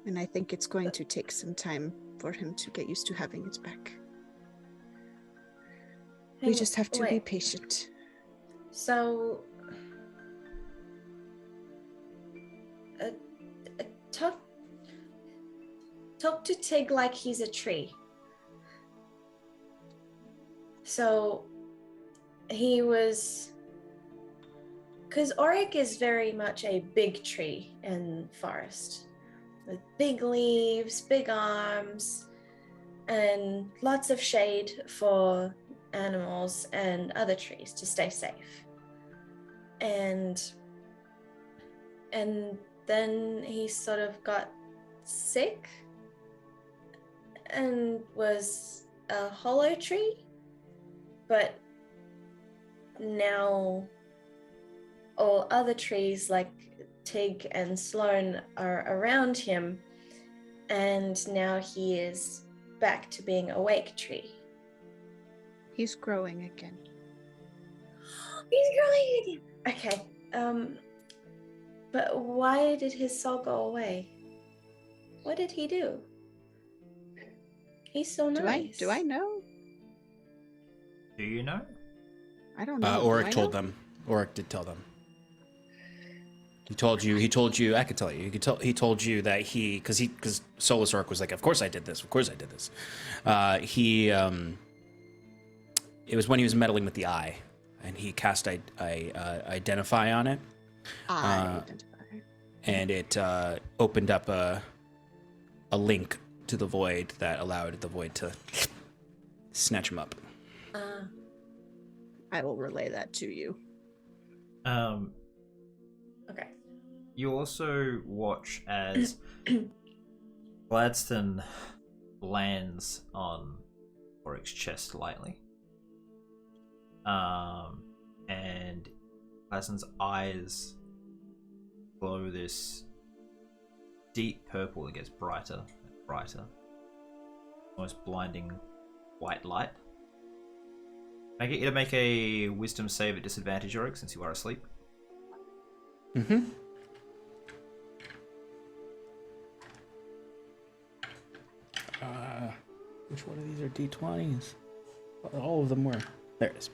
And I think it's going to take some time for him to get used to having it back. We just have to be patient. So, talk to Tig like he's a tree. So, he was... Because Auric is very much a big tree in forest. With big leaves, big arms, and lots of shade for animals and other trees to stay safe. And then he sort of got sick and was a hollow tree, but now all other trees like Tig and Sloane are around him, and now he is back to being a wake tree. He's growing again. He's growing again. Okay. But why did his soul go away? What did he do? He's so nice. Do I know? Do you know? I don't know. Auric told them. Auric did tell them. He told you, I could tell you. He told you that because Solus Auric was like, of course I did this. It was when he was meddling with the eye, and he cast Identify on it. Identify. And it opened up a link to the void that allowed the void to snatch him up. I will relay that to you. Okay. You also watch as Gladstone lands on Auric's chest lightly. And Gladstone's eyes glow this deep purple that gets brighter and brighter. Almost blinding white light. Can I get you to make a wisdom save at disadvantage, Auric, since you are asleep? Mm-hmm. Which one of these are D20s? All of them were. There it is.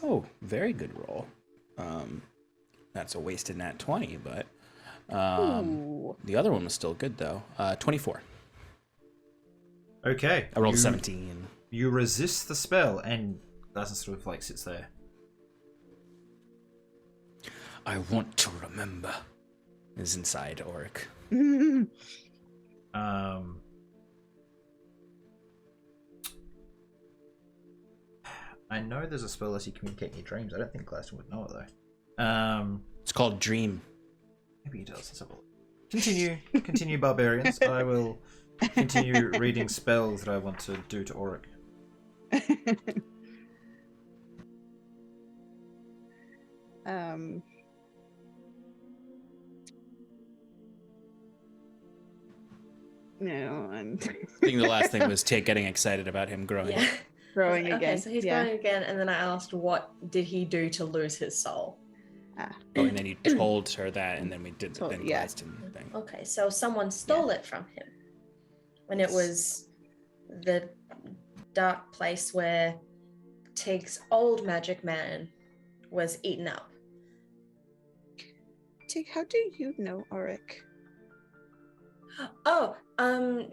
Oh, very good roll. That's a wasted nat 20, but the other one was still good though. 24. Okay. I rolled 17. You resist the spell, and Glaston sort of like sits there. I want to remember. Is inside Oric. I know there's a spell that lets you communicate in your dreams. I don't think Glaston would know it though. It's called Dream. Maybe he does. Let's have a look. Continue, barbarians. I will continue reading spells that I want to do to Oric. No, I'm I think the last thing was Tig getting excited about him growing. Yeah. growing Okay, again. so he's yeah. growing again, and then I asked, what did he do to lose his soul? Ah. Oh, and then you told her that, and then we did the Yeah. Gladstone thing. Okay, so someone stole it from him. And it was the dark place where Tig's old magic man was eaten up. Tig, how do you know Oric? Oh,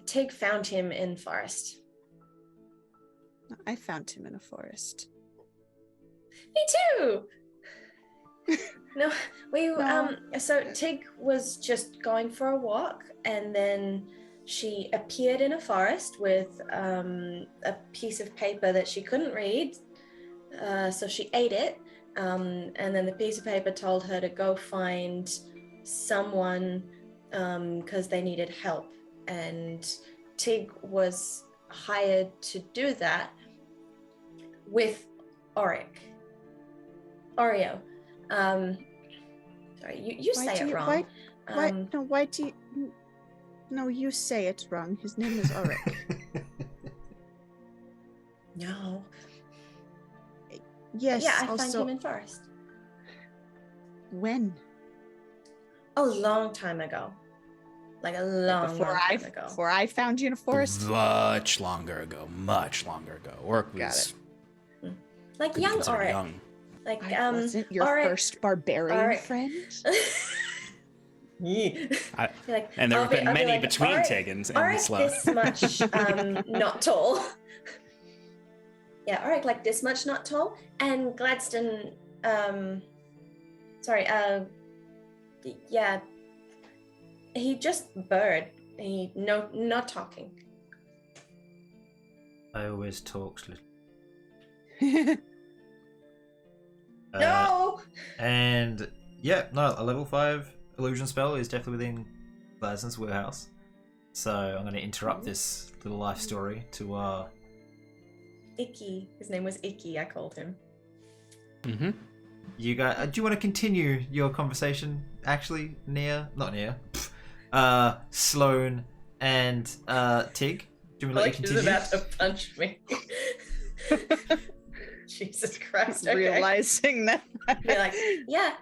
Tig found him in forest. I found him in a forest. Me too. No, No. so Tig was just going for a walk, and then she appeared in a forest with a piece of paper that she couldn't read. So she ate it, and then the piece of paper told her to go find someone because they needed help, and Tig was hired to do that with Oreo. Sorry, you say it wrong. Why do you... No, you say it wrong. His name is Oric. No. Yes, Yeah, I found also... him in forest. When? A long time ago. Like a long time ago. Before I found you in a forest? Much longer ago. Orc Got was Like could be young considered Oric. young. Like I wasn't your Oric- first barbarian Oric. friend? Like, And there have been I'll be many like, between Oric- Tig and Oric Slow. this much not tall. Yeah, Oric like this much not tall. And Gladstone yeah. He just bird. He not talking. I always talk little. No. And yeah, no, a level 5 illusion spell is definitely within Glaston's warehouse. So I'm going to interrupt this little life story to Icky. His name was Icky. I called him. Mm-hmm. you guys. Do you want to continue your conversation? Actually, Sloane and Tig. Do you want to let you continue? She's about to punch me. Jesus Christ. Okay. Realizing that. Be like, yeah,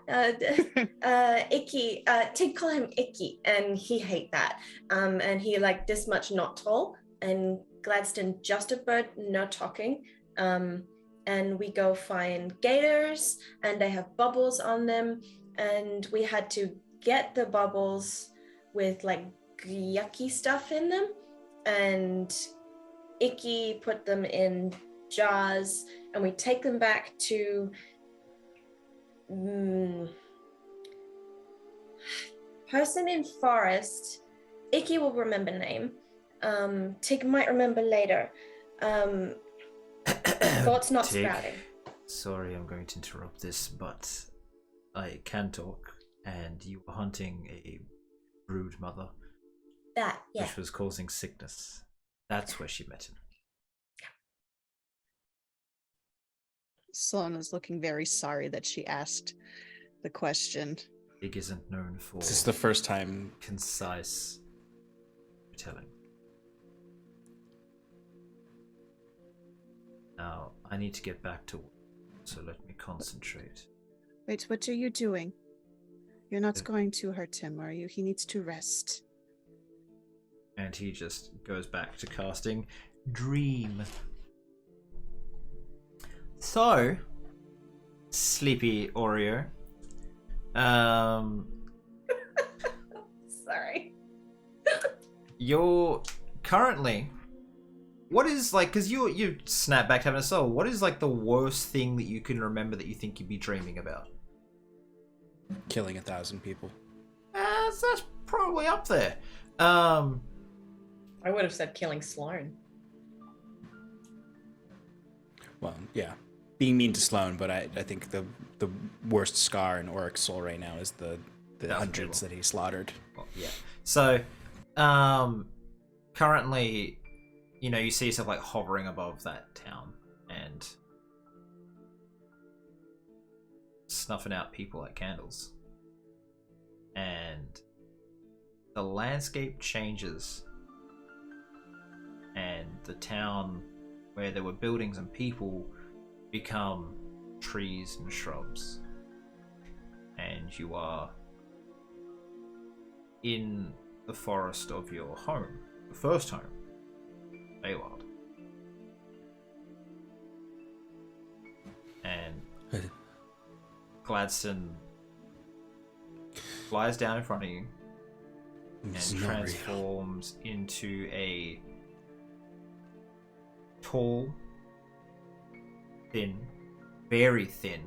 Icky, Tig call him Icky, and he hate that. And he like this much not tall, and Gladstone just a bird, no talking. And we go find gators, and they have bubbles on them, and we had to get the bubbles with like yucky stuff in them, and Icky put them in jars, and we take them back to person in forest. Icky will remember name. Tig might remember later. Thoughts not Tig, sprouting. sorry, I'm going to interrupt this, but I can talk, and you were hunting a brood mother, That, yeah. which was causing sickness. That's where she met him. Sloane is looking very sorry that she asked the question. Tig isn't known for This is the first time. concise telling. Now, I need to get back to work, so let me concentrate. Wait, what are you doing? You're not going to hurt him, are you? He needs to rest. And he just goes back to casting Dream. So, sleepy Oreo. Sorry. You're currently... What is, like, because you snap back to having a soul, what is, like, the worst thing that you can remember that you think you'd be dreaming about? Killing 1,000 people. That's probably up there. I would have said killing Sloane. Well, yeah. Being mean to Sloane, but I think the worst scar in Oric's soul right now is the hundreds that he slaughtered. Well, yeah. So, currently, you know, you see yourself, like, hovering above that town and snuffing out people like candles. And the landscape changes, and the town where there were buildings and people become trees and shrubs, and you are in the forest of your home, the first home, Baylord. And Gladstone flies down in front of you and transforms into a tall, thin, very thin,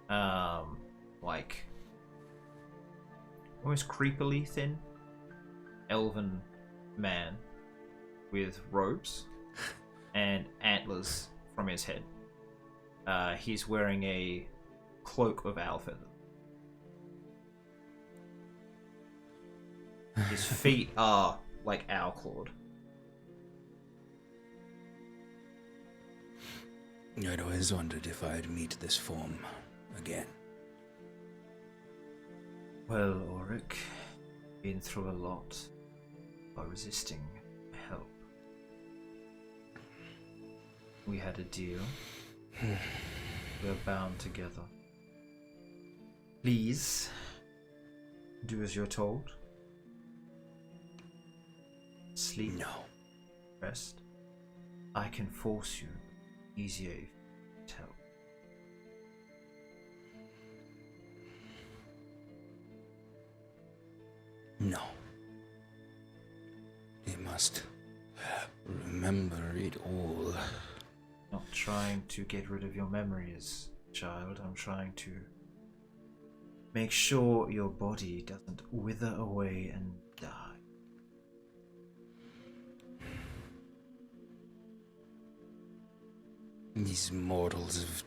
like almost creepily thin, elven man with robes and antlers from his head. He's wearing a cloak of owl feather. His feet are like owl clawed. I'd always wondered if I'd meet this form again. Well, Auric, been through a lot by resisting help. We had a deal. We're bound together. Please, do as you're told. Sleep. No. Rest. I can force you. Easier if you tell. No. You must remember it all. Not trying to get rid of your memories, child. I'm trying to make sure your body doesn't wither away and die. These mortals have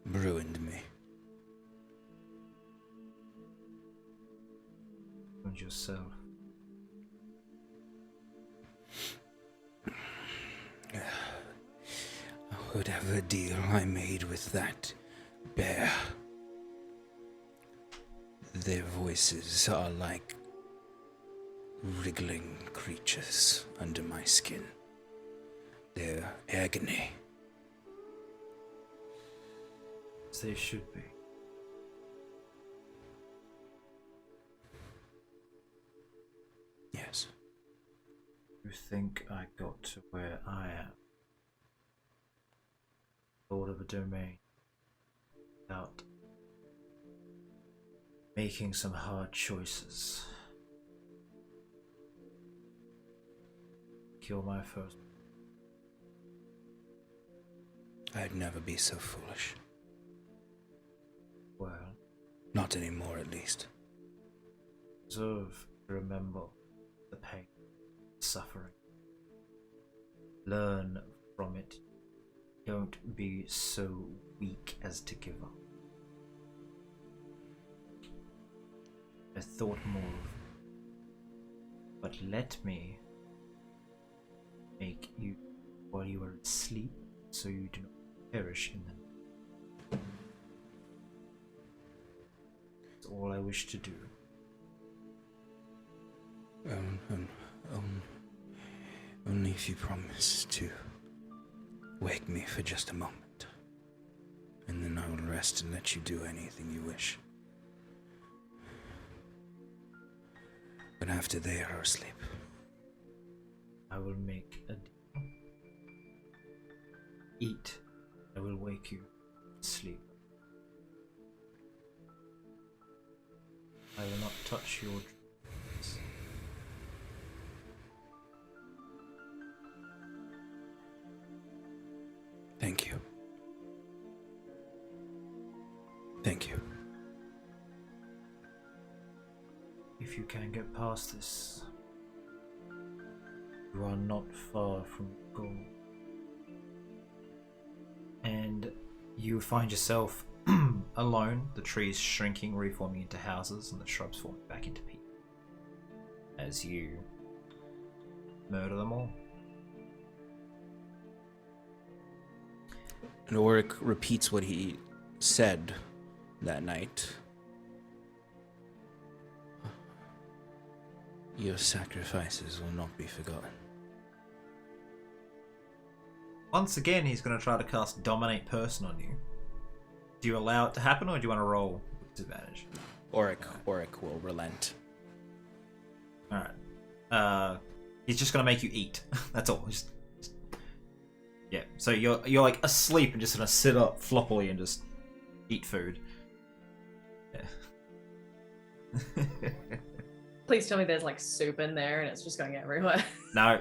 ruined me. And yourself. Whatever deal I made with that bear, their voices are like wriggling creatures under my skin. Their agony. As they should be. Yes. You think I got to where I am? Lord of a domain. Without making some hard choices. Kill my first. I'd never be so foolish. Well, Not anymore, at least. deserve to remember the pain, suffering. Learn from it. Don't be so weak as to give up. I thought more of it, but let me make you while you are asleep, so you do not perish in them. That's all I wish to do. Only if you promise to wake me for just a moment, and then I will rest and let you do anything you wish. But after they are asleep. I will make a deal. Eat. I will wake you. Sleep. I will not touch your dreams. Thank you. Thank you. If you can get past this, you are not far from goal. And you find yourself alone, the trees shrinking, reforming into houses, and the shrubs forming back into people. As you murder them all. And Oric repeats what he said that night. Your sacrifices will not be forgotten. Once again, he's going to try to cast Dominate Person on you. Do you allow it to happen, or do you want to roll with disadvantage? Oric will relent. Alright. He's just going to make you eat. That's all. Yeah. So you're like asleep and just going to sit up floppily and just eat food. Yeah. Please tell me there's like soup in there and it's just going everywhere. No.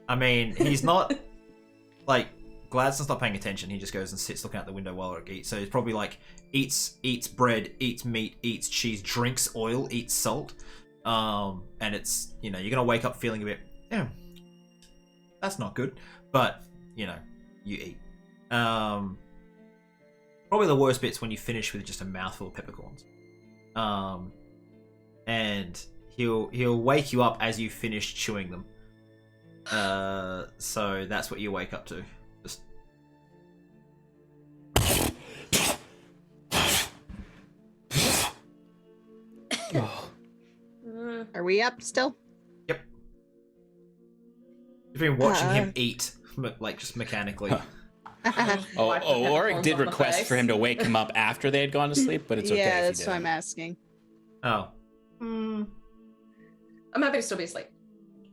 I mean, he's not like Gladson's not paying attention. He just goes and sits looking out the window while Eric eats. So he's probably like eats bread, eats meat, eats cheese, drinks oil, eats salt. And it's, you know, you're gonna wake up feeling a bit, yeah, that's not good. But, you know, you eat. Probably the worst bit's when you finish with just a mouthful of peppercorns. And he'll wake you up as you finish chewing them. So that's what you wake up to. Just Are we up still? Yep. You've been watching him eat, like just mechanically. Oric did request for him to wake him up after they had gone to sleep, but it's okay. Yeah, if that's he what didn't. I'm asking. Oh. I'm happy to still be asleep.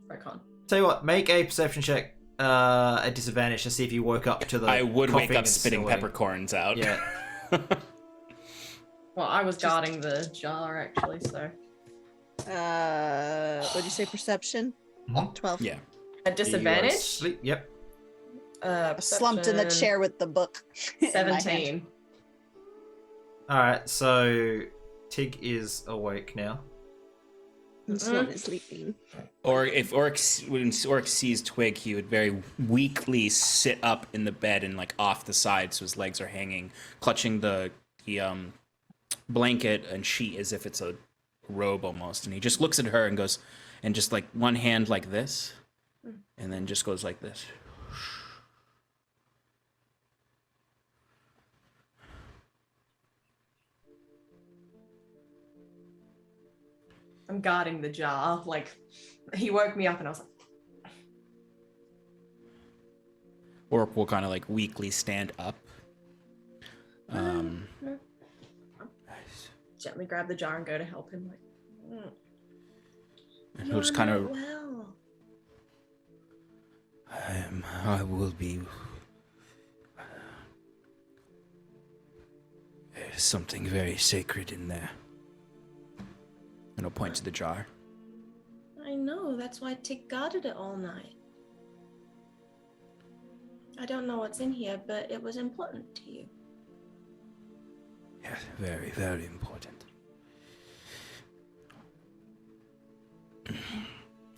Right, con. Tell you what, make a perception check at disadvantage to see if you woke up to the I would wake coughing up and spitting snorting. peppercorns out. Yeah. Well, I was guarding the jar actually, so. What'd you say, perception? Mhm. 12. Yeah. At disadvantage? Sleep. Yep. Slumped in the perception, chair with the book. in my hand. 17. Alright, so Tig is awake now. And Sloan is sleeping. Or if when Oric sees Twig, he would very weakly sit up in the bed and like off the side, so his legs are hanging, clutching the blanket and sheet as if it's a robe almost. And he just looks at her and goes, and just like one hand like this, and then just goes like this. I'm guarding the jar. Like, he woke me up and I was like, Oric will kind of like weakly stand up. Gently grab the jar and go to help him. Like, And he'll just kind of. well. I will be. There's something very sacred in there. And I'll point to the jar. I know, that's why Tick guarded it all night. I don't know what's in here, but it was important to you. Yes, very, very important.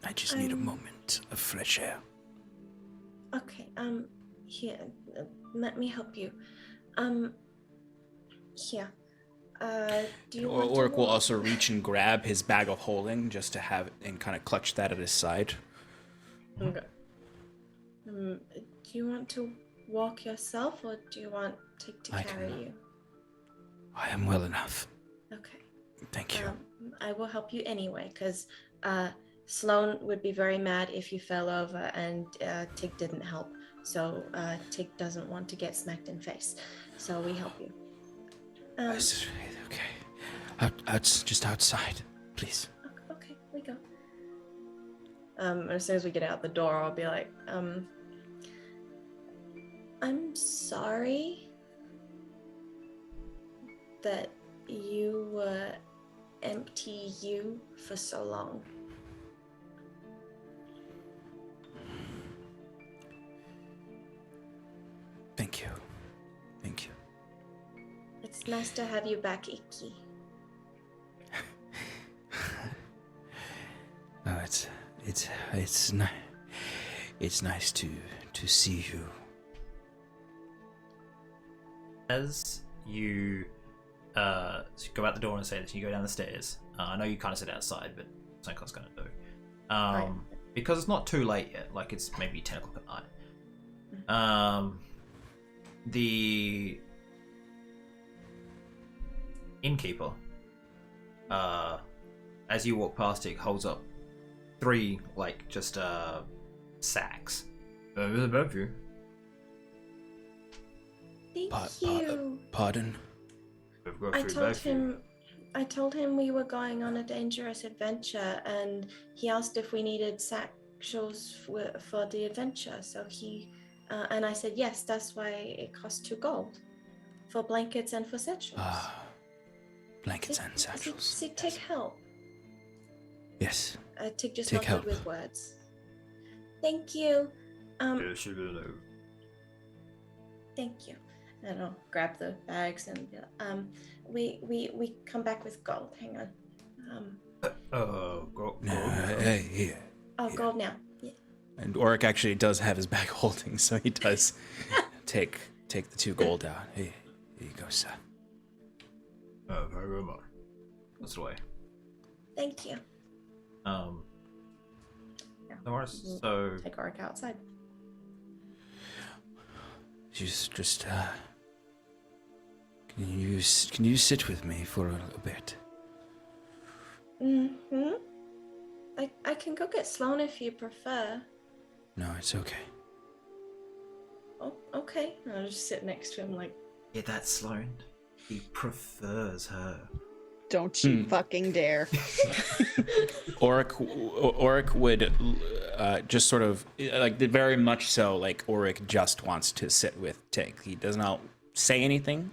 I just need a moment of fresh air. Okay, here, let me help you. Here. Do you want to Oric will walk? also reach and grab his bag of holding just to have and kind of clutch that at his side. Okay. Do you want to walk yourself, or do you want Tick to I carry can- you? I am well enough. Okay. Thank you. I will help you anyway, because Sloan would be very mad if you fell over, and Tick didn't help. So Tick doesn't want to get smacked in face. So we help you. Okay. Just outside, please. Okay. we go. As soon as we get out the door, I'll be like, I'm sorry that you were empty you for so long. Thank you. Thank you. It's nice to have you back, Icky. No, it's nice to see you. As you go out the door and say this, you go down the stairs. I know you kind of sit outside, but something I was going to do. Right. Because it's not too late yet. Like, it's maybe 10 o'clock at night. The innkeeper, as you walk past it, holds up 3, like, just sacks. Above you. Thank you. Pardon? I told him we were going on a dangerous adventure, and he asked if we needed satchels for the adventure. So he, and I said yes. That's why it costs 2 gold for blankets and for satchels. Blankets and satchels. Take help. Yes. Tig just Take not help. good with words. Thank you. Thank you. And I'll grab the bags and we come back with gold. Hang on. Go. Here. Oh, gold now. Yeah. And Oric actually does have his bag holding, so he does take the 2 gold out. Here you go, sir. Very much. That's the way. Thank you. No worries. So Take Oric outside. Just can you sit with me for a bit? Mm-hmm. I can go get Sloan if you prefer. No, it's okay. Oh, okay. I'll just sit next to him like... yeah, that's Sloan. He prefers her. Don't you fucking dare. Oric would just sort of like very much so like Oric just wants to sit with Tig. He does not say anything,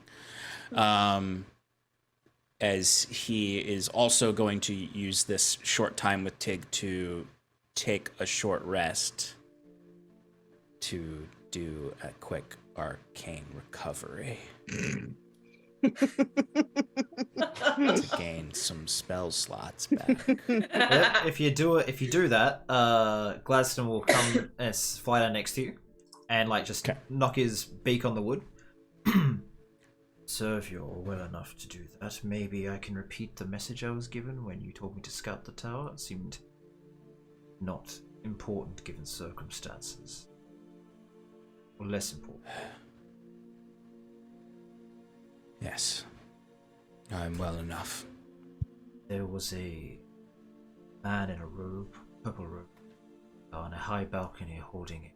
as he is also going to use this short time with Tig to take a short rest to do a quick arcane recovery. To gain some spell slots back. Yep, if you do that, Gladstone will come and fly down next to you, and like just knock his beak on the wood. So if you're well enough to do that, maybe I can repeat the message I was given when you told me to scout the tower. It seemed not important given circumstances, or less important. Yes, I'm well enough. There was a man in a robe, purple robe, on a high balcony holding a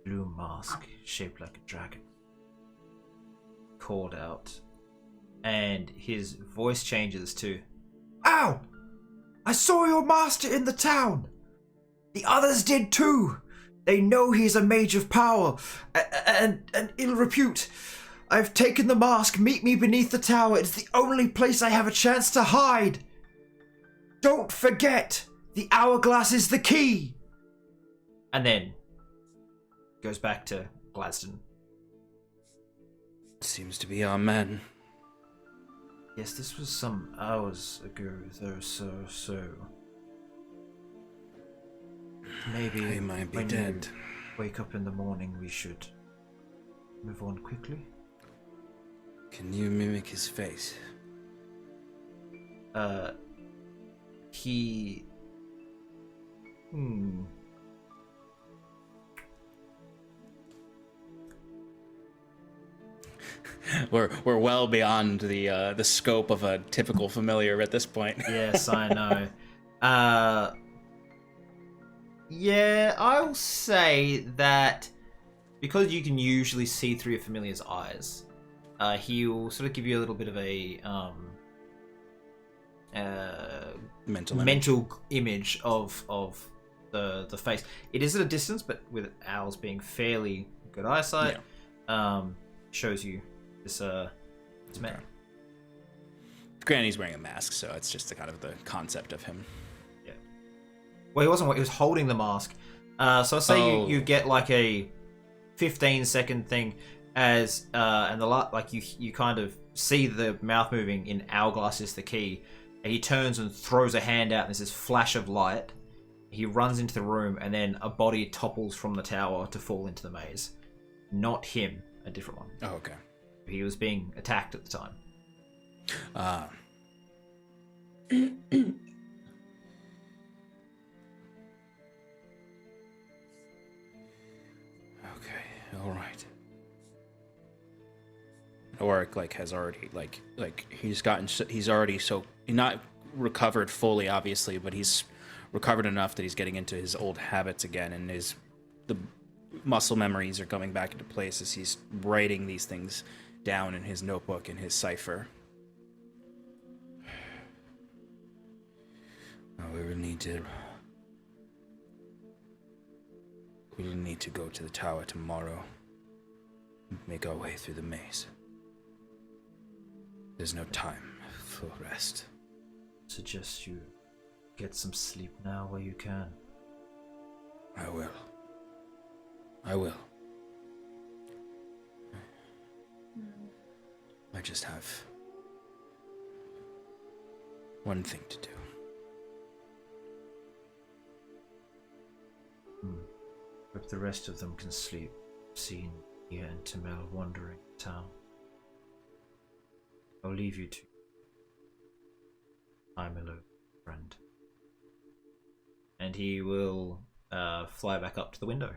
blue mask shaped like a dragon. Called out, and his voice changes to, "Ow! I saw your master in the town! The others did too! They know he's a mage of power and ill repute. I've taken the mask. Meet me beneath the tower. It's the only place I have a chance to hide. Don't forget, the hourglass is the key." And then goes back to Gladstone. Seems to be our man. Yes, this was some hours ago, though, sir, so maybe He might be when dead. you wake up in the morning, we should move on quickly. Can you mimic his face? He... We're well beyond the scope of a typical familiar at this point. Yes, I know. Yeah, I'll say that because you can usually see through your familiar's eyes, he'll sort of give you a little bit of a mental image of the face. It is at a distance, but with owls being fairly good eyesight, shows you this man. Okay. Granny's wearing a mask, so it's just the kind of the concept of him. Yeah. Well, he wasn't. He was holding the mask. So I say you get like a 15-second thing as and you kind of see the mouth moving in Hourglass is the key. And he turns and throws a hand out, and there's this flash of light. He runs into the room, and then a body topples from the tower to fall into the maze. Not him, a different one. Oh, okay. He was being attacked at the time. Okay, all right. Oric has already he's not recovered fully, obviously, but he's recovered enough that he's getting into his old habits again, and the muscle memories are coming back into place as he's writing these things down in his notebook in his cipher. We will need to go to the tower tomorrow. Make our way through the maze. There's no time for rest. Suggest you get some sleep now while you can. I will. I just have one thing to do. Hope the rest of them can sleep. Seen Ian and Tamel wandering town. I'll leave you to. I'm alone, friend. And he will fly back up to the window.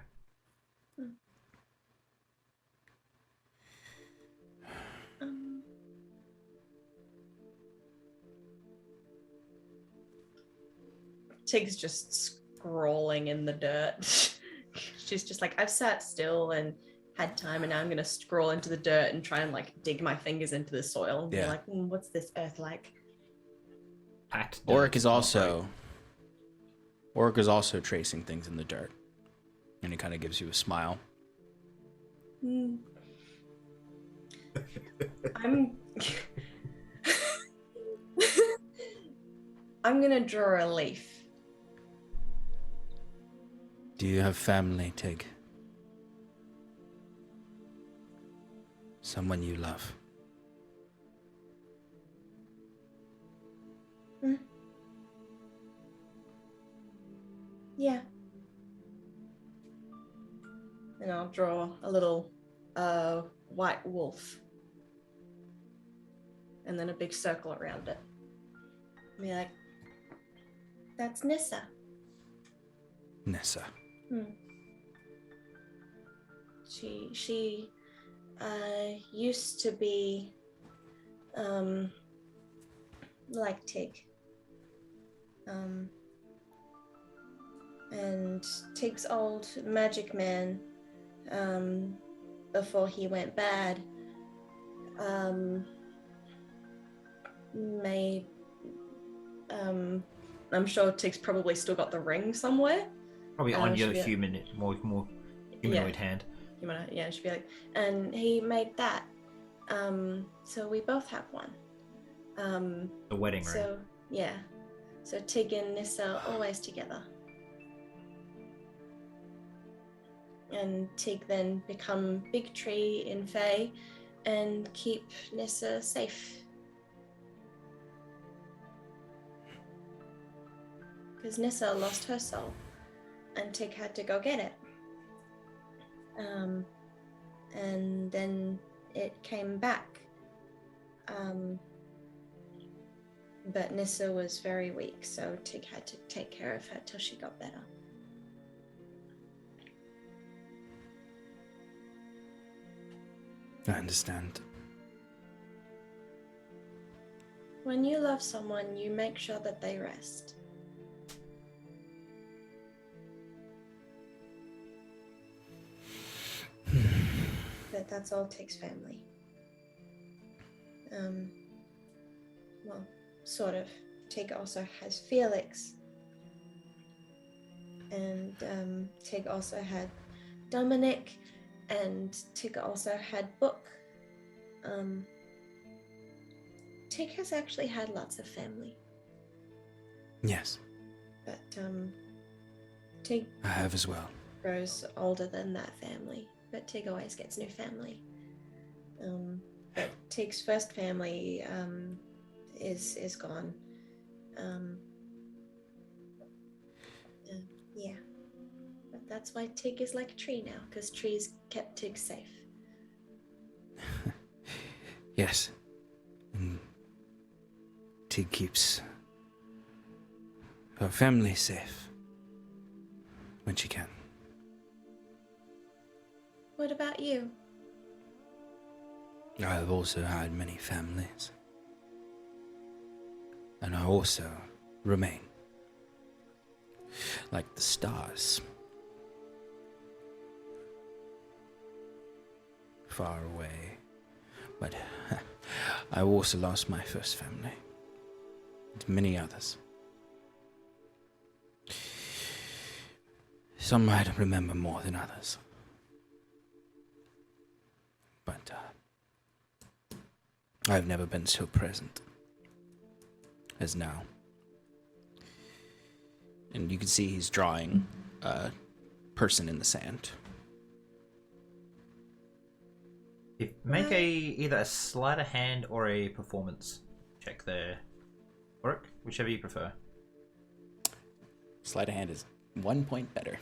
Tig's just scrolling in the dirt. She's just like, I've sat still and had time, and now I'm gonna scroll into the dirt and try and dig my fingers into the soil and be like, what's this earth like? Oric is also tracing things in the dirt, and he kind of gives you a smile. I'm gonna draw a leaf. Do you have family, Tig? Someone you love? Yeah. And I'll draw a little white wolf. And then a big circle around it. And be like, that's Nissa. Nissa. She used to be like Tig. And Tig's old magic man, before he went bad, made I'm sure Tig's probably still got the ring somewhere. Probably on your more humanoid hand. She'd be like, and he made that. So we both have one. The wedding ring. So yeah. So Tig and Nissa are always together. And Tig then become Big Tree in Fae and keep Nissa safe. Because Nissa lost her soul, and Tig had to go get it. And then it came back. But Nissa was very weak, so Tig had to take care of her till she got better. I understand. When you love someone, you make sure that they rest. But that's all Tig's family. Well, sort of. Tig also has Felix. And Tig also had Dominic, and Tig also had Book. Tig has actually had lots of family, Yes, but Tig I have as well. grows older than that family, but Tig always gets new family. But Tig's first family is gone. Yeah, but that's why Tig is like a tree now, because trees kept Tig safe. Yes. And Tig keeps her family safe when she can. What about you? I have also had many families. And I also remain like the stars. Far away. But I also lost my first family. And many others. Some might remember more than others. But I've never been so present as now. And you can see he's drawing a person in the sand. Make either a sleight of hand or a performance check there. Work, whichever you prefer. Sleight of hand is 1 point better.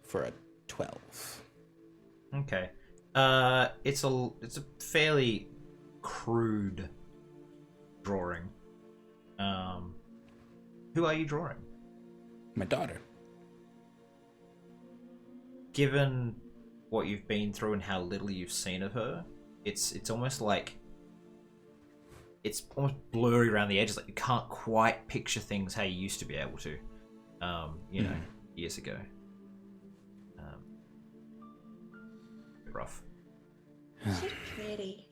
For a 12. Okay. It's a fairly crude drawing. Who are you drawing? My daughter. Given what you've been through and how little you've seen of her, it's almost like it's almost blurry around the edges. Like you can't quite picture things how you used to be able to, you know, years ago. Rough. She's pretty.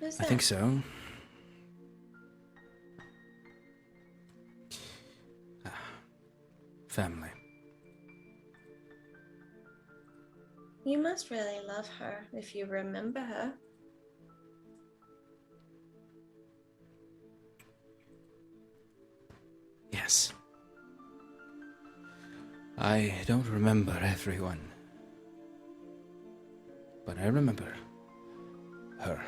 Who's I that? think so. Family. You must really love her if you remember her. Yes. I don't remember everyone. But I remember her.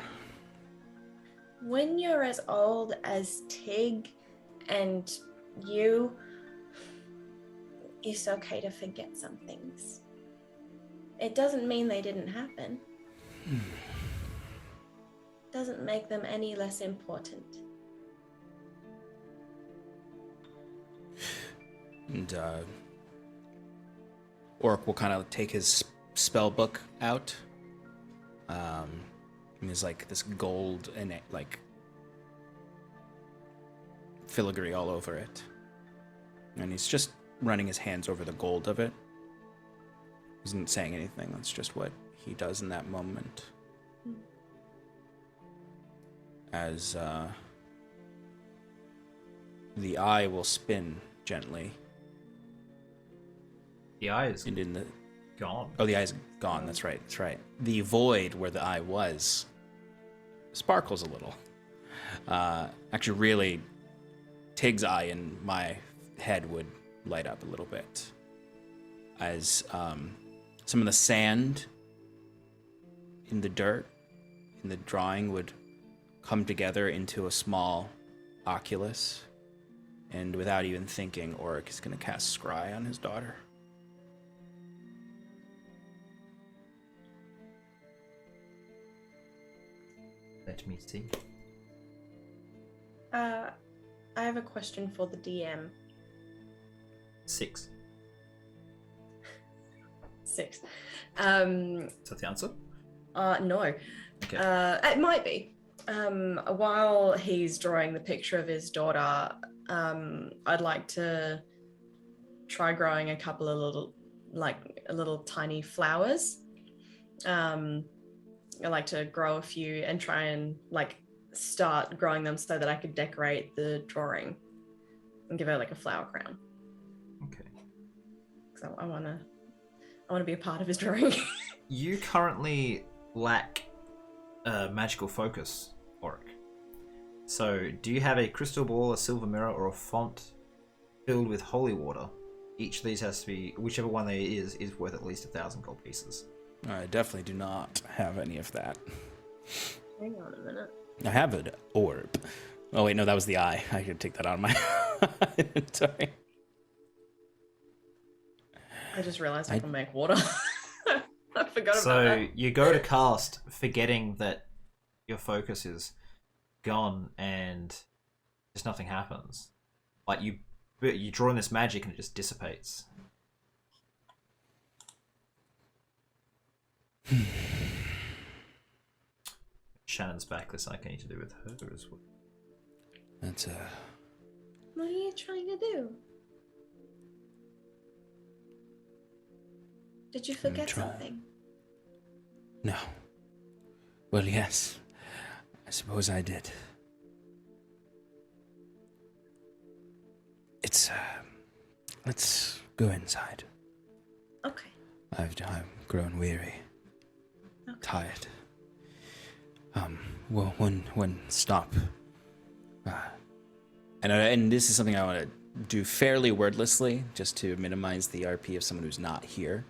When you're as old as Tig and you, it's okay to forget some things. It doesn't mean they didn't happen. Doesn't make them any less important. And Orc will kind of take his spell book out. And there's like this gold and like filigree all over it. And he's just running his hands over the gold of it. Isn't saying anything. That's just what he does in that moment. As the eye will spin gently. The eye is And in the gone. Oh, the eye's gone. That's right. That's right. The void where the eye was sparkles a little. Actually, really, Tig's eye in my head would light up a little bit as some of the sand in the dirt in the drawing would come together into a small oculus. And without even thinking, Oric is going to cast Scry on his daughter. Let me see. I have a question for the DM. 6. 6. Is that the answer? No. Okay. It might be. While he's drawing the picture of his daughter, I'd like to try growing a couple of little tiny flowers. I like to grow a few and try and like start growing them so that I could decorate the drawing and give her like a flower crown. Okay. So I wanna be a part of his drawing. You currently lack magical focus, Auric. So, do you have a crystal ball, a silver mirror, or a font filled with holy water? Each of these has to be, whichever one they is worth at least 1,000 gold pieces. I definitely do not have any of that. Hang on a minute. I have an orb. Oh wait, no, that was the eye. I could take that out of my inventory. I just realized I can make water. I forgot about So that. you go to cast, forgetting that your focus is gone and just nothing happens. Like you draw in this magic and it just dissipates. Shannon's back. There's something I need to do with her as well. That's What are you trying to do? Did you forget trying. something? No. Well, yes. I suppose I did. It's let's go inside. Okay. I've grown weary. Okay. Tired. Well, one stop. And this is something I want to do fairly wordlessly, just to minimize the RP of someone who's not here.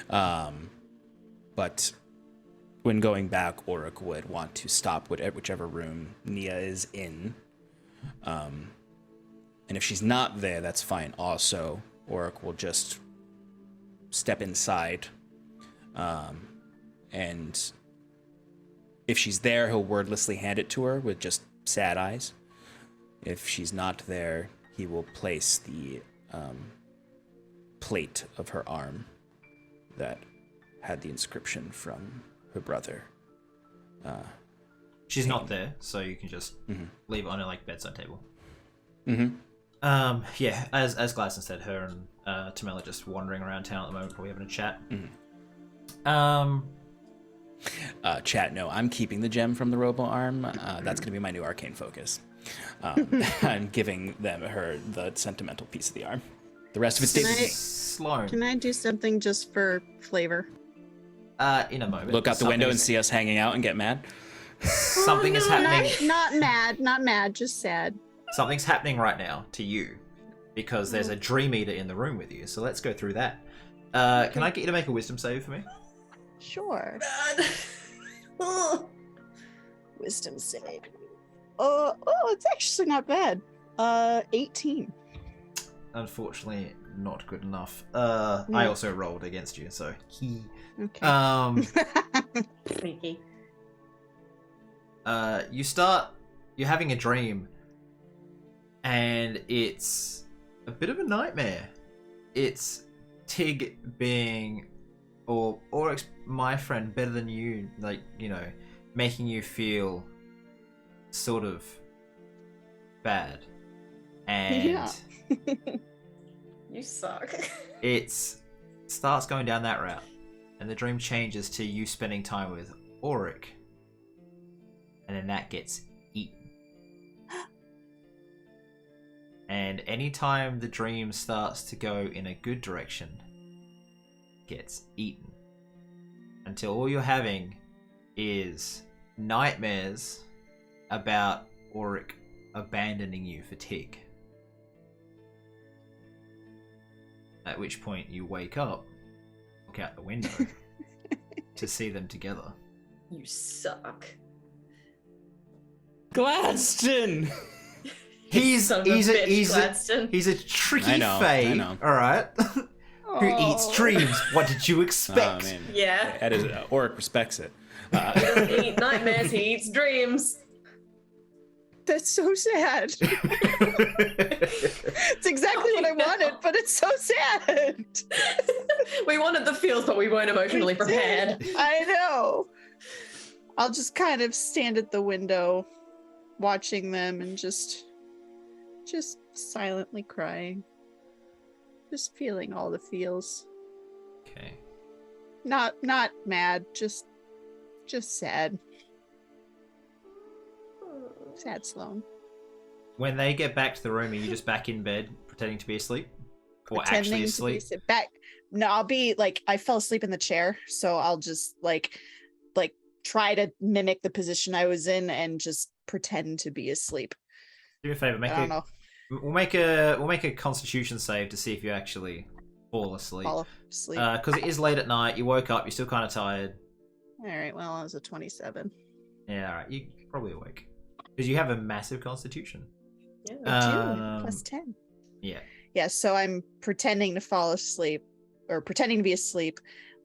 But when going back, Auric would want to stop whichever room Nia is in. And if she's not there, that's fine. Also, Auric will just step inside. And if she's there, he'll wordlessly hand it to her with just sad eyes. If she's not there, he will place the plate of her arm that had the inscription from her brother. She's not there, so you can just leave it on her like bedside table. Mm-hmm. Yeah, as Gladstone said, her and Tamela just wandering around town at the moment, probably having a chat. Chat, no, I'm keeping the gem from the robo arm. That's going to be my new arcane focus. I'm giving her the sentimental piece of the arm. The rest of it stays with me. Sloan. Can I do something just for flavor? In a moment. Look out the window and see us hanging out and get mad. Something is happening. Not mad, just sad. Something's happening right now to you because there's a dream eater in the room with you. So let's go through that. Can I get you to make a wisdom save for me? Sure. Oh. Wisdom save. Oh, it's actually not bad. 18. Unfortunately, not good enough. I also rolled against you, so Okay. Sneaky. You're having a dream, and it's a bit of a nightmare. It's Tig being, or my friend, better than you, like, you know, making you feel sort of bad. And Yeah. You suck. it starts going down that route, and the dream changes to you spending time with Auric, and then that gets eaten. And anytime the dream starts to go in a good direction, it gets eaten. Until all you're having is nightmares about Auric abandoning you for Tig. At which point you wake up, look out the window to see them together. You suck. Gladstone! He's Son of a bitch, Gladstone. he's a tricky I know, fae, I know. alright? Who eats dreams. What did you expect? Oh, man. Yeah. That is, Auric respects it. He doesn't eat nightmares, he eats dreams. That's so sad. It's exactly what I wanted, but it's so sad. We wanted the feels, but we weren't emotionally We did. prepared. I know. I'll just kind of stand at the window watching them and just silently crying. Just feeling all the feels. Okay. Not mad, just Just sad. Sad Sloan. When they get back to the room, are you just back in bed pretending to be asleep? Or actually asleep? Back. No, I'll be like, I fell asleep in the chair, so I'll just like try to mimic the position I was in and just pretend to be asleep. Do me a favor, I don't know. we'll make a Constitution save to see if you actually fall asleep. Fall asleep. Because it is late at night. You woke up. You're still kind of tired. All right. Well, I was a 27. Yeah, all right. You're probably awake because you have a massive Constitution. Yeah. I do. Plus 10. Yeah. Yeah. So I'm pretending to fall asleep, or pretending to be asleep,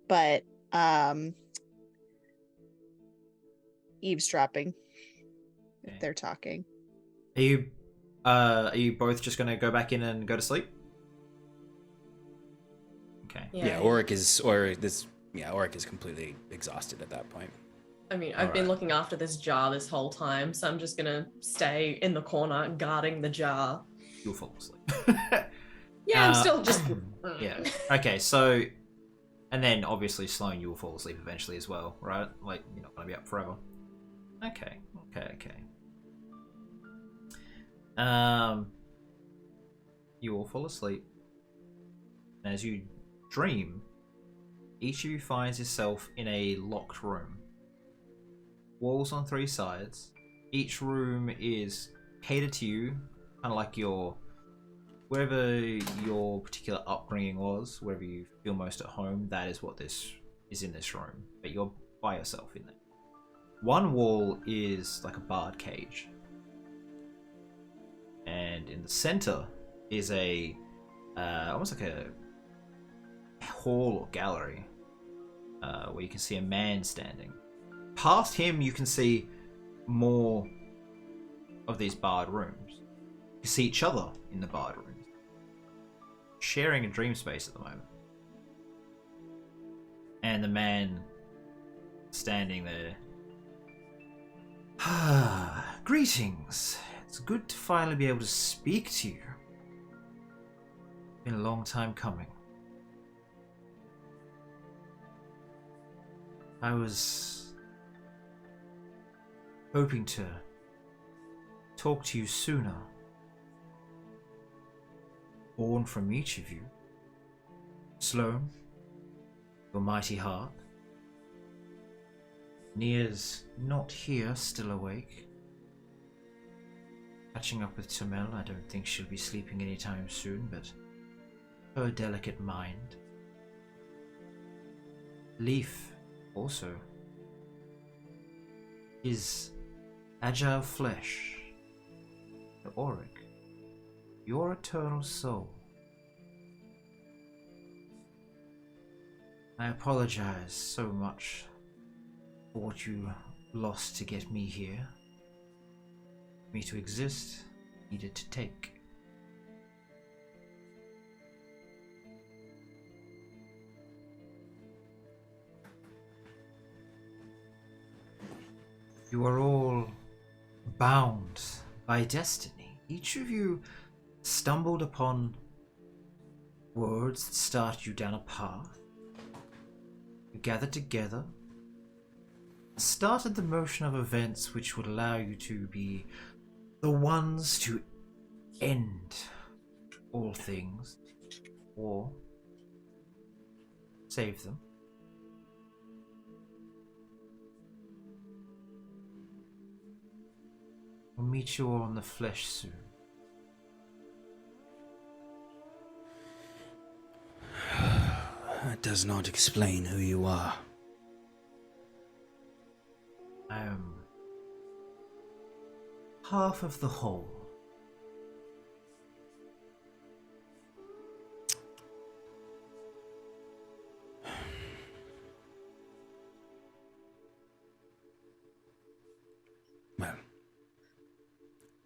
but eavesdropping. Okay. If they're talking. Are you both just gonna go back in and go to sleep? Okay. Yeah, Auric is completely exhausted at that point. I mean, I've been looking after this jar this whole time, so I'm just gonna stay in the corner guarding the jar. You'll fall asleep. Yeah, I'm still just... Yeah. Okay, so... And then, obviously, Sloan, you will fall asleep eventually as well, right? Like, you're not going to be up forever. Okay. You all fall asleep. And as you dream, each of you finds yourself in a locked room. Walls on 3 sides. Each room is catered to you, kind of like wherever your particular upbringing was, wherever you feel most at home, that is what this is in this room. But you're by yourself in there. One wall is like a barred cage. And in the center is a almost like a hall or gallery where you can see a man standing. Past him, you can see more of these barred rooms. You see each other in the barred rooms, sharing a dream space at the moment. And the man standing there. Greetings. It's good to finally be able to speak to you. Been a long time coming. I was hoping to talk to you sooner. Born from each of you. Sloan, your mighty heart. Nia's not here, still awake. Catching up with Tamel, I don't think she'll be sleeping anytime soon, but her delicate mind. Leaf, also. His agile flesh. The Auric, your eternal soul. I apologize so much for what you lost to get me here. Me to exist, needed to take. You are all bound by destiny. Each of you stumbled upon words that started you down a path. You gathered together, started the motion of events which would allow you to be the ones to end all things, or save them. We'll meet you all in the flesh soon. That does not explain who you are. I am half of the whole. Well,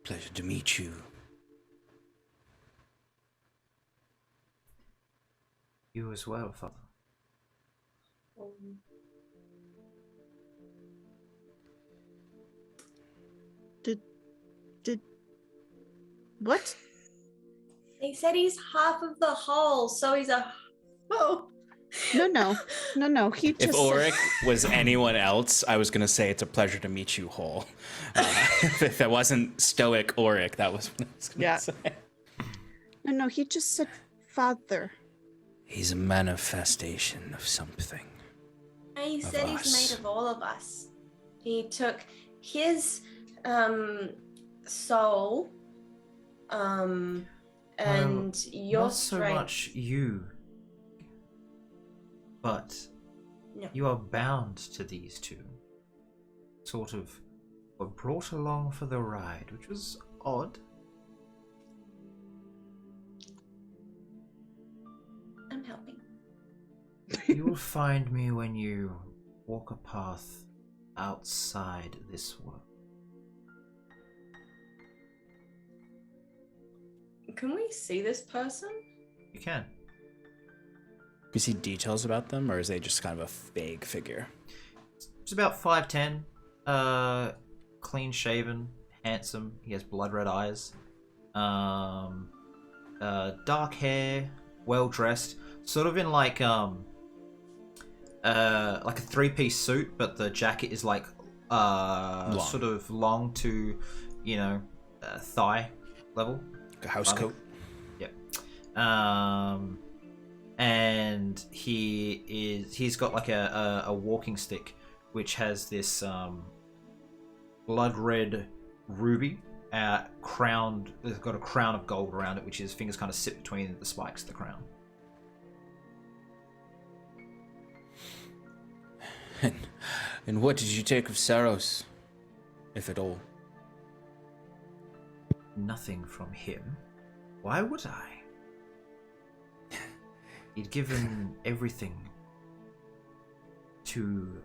pleasure to meet you. You as well, Father. Did what? They said he's half of the whole, so he's a... Oh. No. He If just Auric was anyone else, I was going to say it's a pleasure to meet you whole. If it wasn't stoic Auric, that was what I was going to say. No, he just said father. He's a manifestation of something. He Of said us. he's made of all of us. He took his soul and your Not so strength. much you, but No. you are bound to these two. Sort of were brought along for the ride, which was odd. I'm helping. You will find me when you walk a path outside this world. Can we see this person? You can. Do you see details about them, or is they just kind of a vague figure? He's about 5'10", clean shaven, handsome. He has blood red eyes, dark hair, well dressed, sort of in like a 3-piece suit, but the jacket is like sort of long to, thigh level. A house coat. Yep. And he's got like a walking stick which has this blood red ruby crowned. It's got a crown of gold around it, which his fingers kind of sit between the spikes of the crown. And what did you take of Saros, if at all? Nothing from him. Why would I? He'd given everything to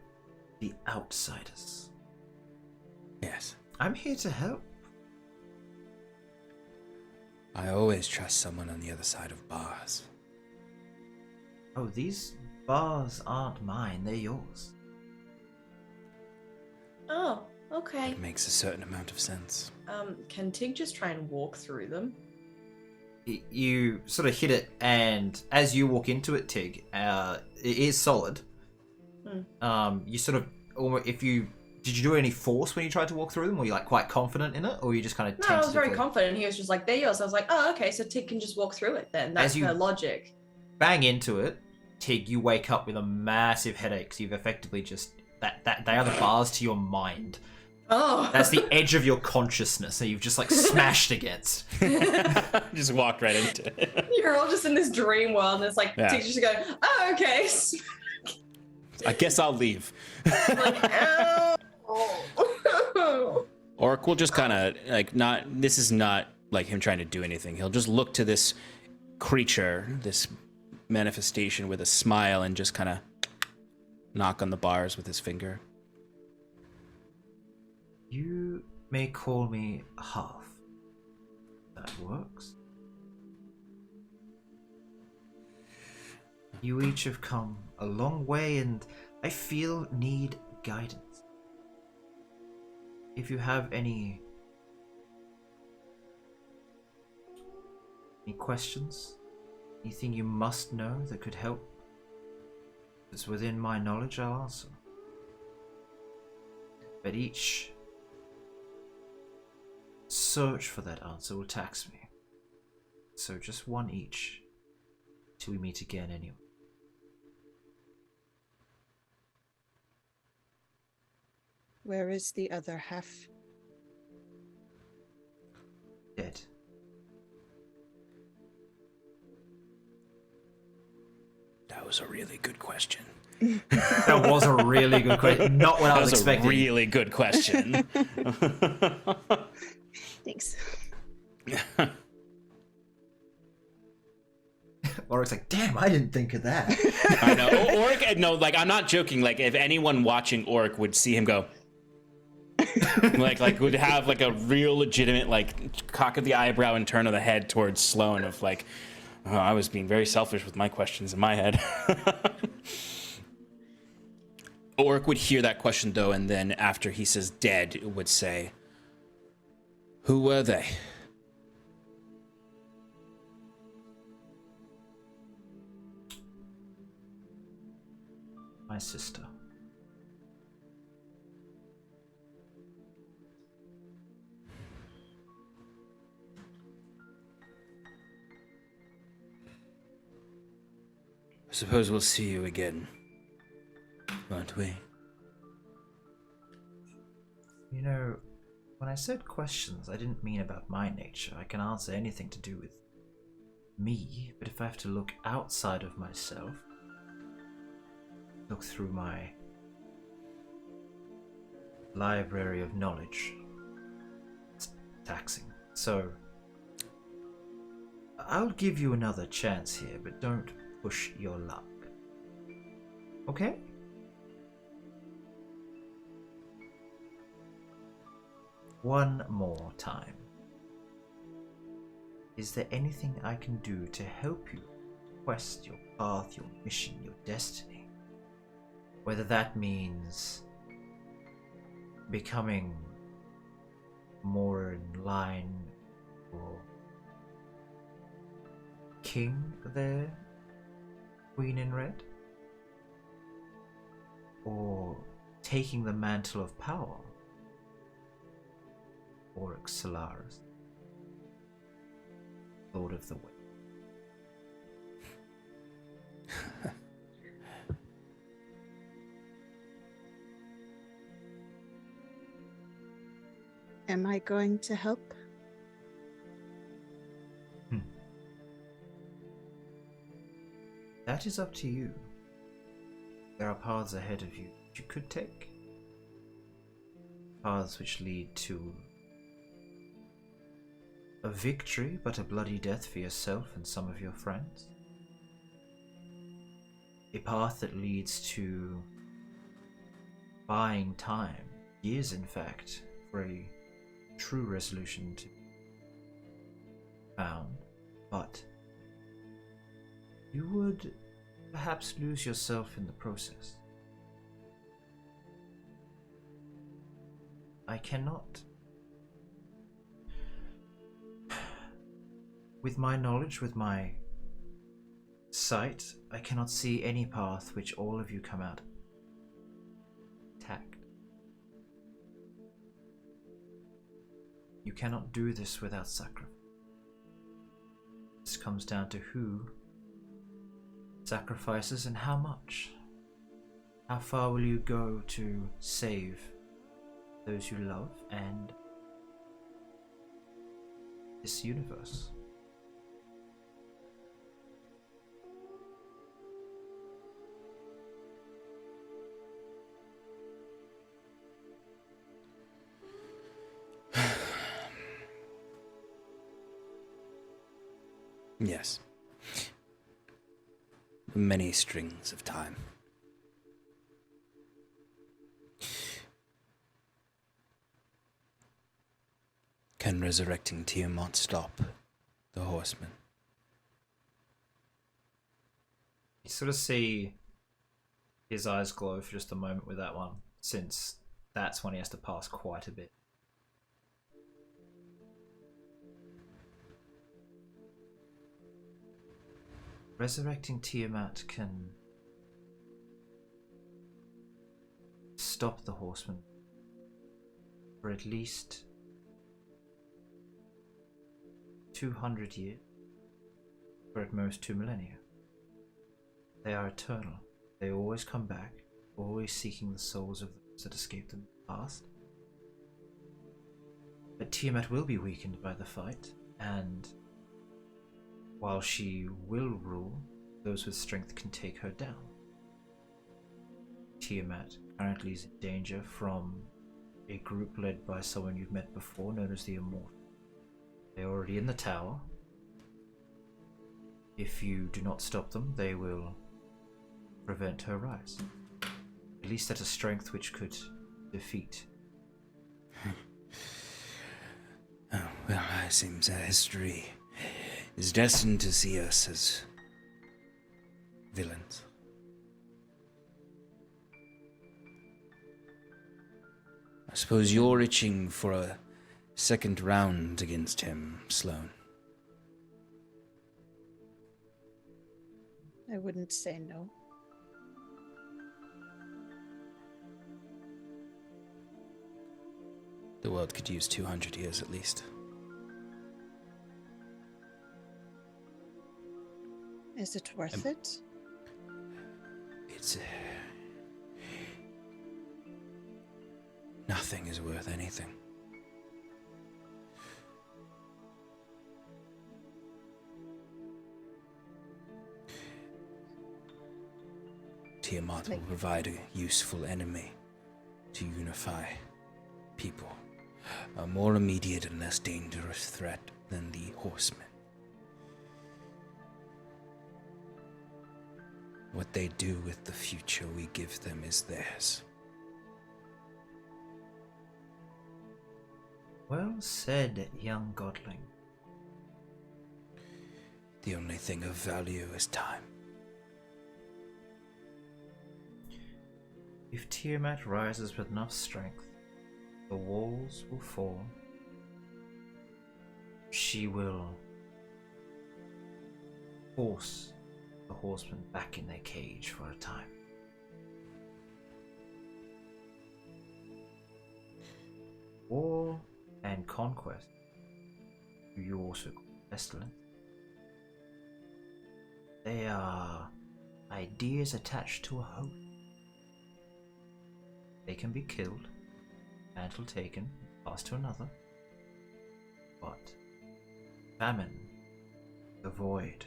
the outsiders. Yes. I'm here to help. I always trust someone on the other side of bars. Oh, these bars aren't mine, they're yours. Oh, okay. It makes a certain amount of sense. Can Tig just try and walk through them? You sort of hit it, and as you walk into it, Tig, it is solid. You sort of almost, did you do any force when you tried to walk through them? Were you like quite confident in it, or were you just kind of No, I was very confident. He was just like, they're yours. I was like, oh, okay, so Tig can just walk through it then. That's her logic. Bang into it, Tig, you wake up with a massive headache. So you've effectively just that they are the bars to your mind. Oh, that's the edge of your consciousness that you've just like smashed against. Just walked right into it. You're all just in this dream world, and it's like Tig's just going, oh, okay. I guess I'll leave. Like, ow. Orc will just kind of this is not like him trying to do anything. He'll just look to this creature, this manifestation with a smile, and just kind of knock on the bars with his finger. You may call me Half. That works. You each have come a long way, and I feel need guidance. If you have any questions, anything you must know that could help, that's within my knowledge, I'll answer. But each search for that answer will tax me. So just one each, till we meet again anyway. Where is the other half? Dead. That was a really good question. That was a really good question. Not what I was expecting. That was a really good question. Thanks. Oric's like, damn, I didn't think of that. I know. Oric, no, like, I'm not joking. Like, if anyone watching Oric would see him go, like would have like a real legitimate like cock of the eyebrow and turn of the head towards Sloane of like, oh, I was being very selfish with my questions in my head. Oric would hear that question though, and then after he says dead, would say, who were they? my sister. I suppose we'll see you again, won't we? You know, when I said questions, I didn't mean about my nature. I can answer anything to do with me, but if I have to look outside of myself, look through my library of knowledge, it's taxing. So, I'll give you another chance here, but don't push your luck. Okay? One more time. Is there anything I can do to help you quest your path, your mission, your destiny? Whether that means becoming more in line or king there, Queen in Red, or taking the mantle of power, Oryx Solaris, Lord of the Wind. Am I going to help? That is up to you. There are paths ahead of you that you could take. Paths which lead to a victory, but a bloody death for yourself and some of your friends. A path that leads to buying time, years in fact, for a true resolution to be found, but you would perhaps lose yourself in the process. I cannot, with my knowledge, with my sight, I cannot see any path which all of you come out intact. You cannot do this without sacrifice. This comes down to who sacrifices and how much. How far will you go to save those you love and this universe? Yes. Many strings of time. Can resurrecting Tiamat stop the horseman? You sort of see his eyes glow for just a moment with that one, since that's when he has to pass quite a bit. Resurrecting Tiamat can stop the horseman for at least 200 years, or at most 2 millennia. They are eternal. They always come back, always seeking the souls of those that escaped them in the past. But Tiamat will be weakened by the fight, and while she will rule, those with strength can take her down. Tiamat currently is in danger from a group led by someone you've met before, known as the Immortal. They're already in the tower. If you do not stop them, they will prevent her rise. At least at a strength which could defeat. Oh, well, it seems that history is destined to see us as villains. I suppose you're itching for a second round against him, Sloane. I wouldn't say no. The world could use 200 years at least. Is it worth it? It's... nothing is worth anything. Tiamat will provide a useful enemy to unify people. A more immediate and less dangerous threat than the horsemen. What they do with the future we give them is theirs. Well said, young godling. The only thing of value is time. If Tiamat rises with enough strength, the walls will fall. She will force the horsemen back in their cage for a time. War and conquest, who you also call pestilence, they are ideas attached to a hope. They can be killed, mantle taken, passed to another. But famine, the void,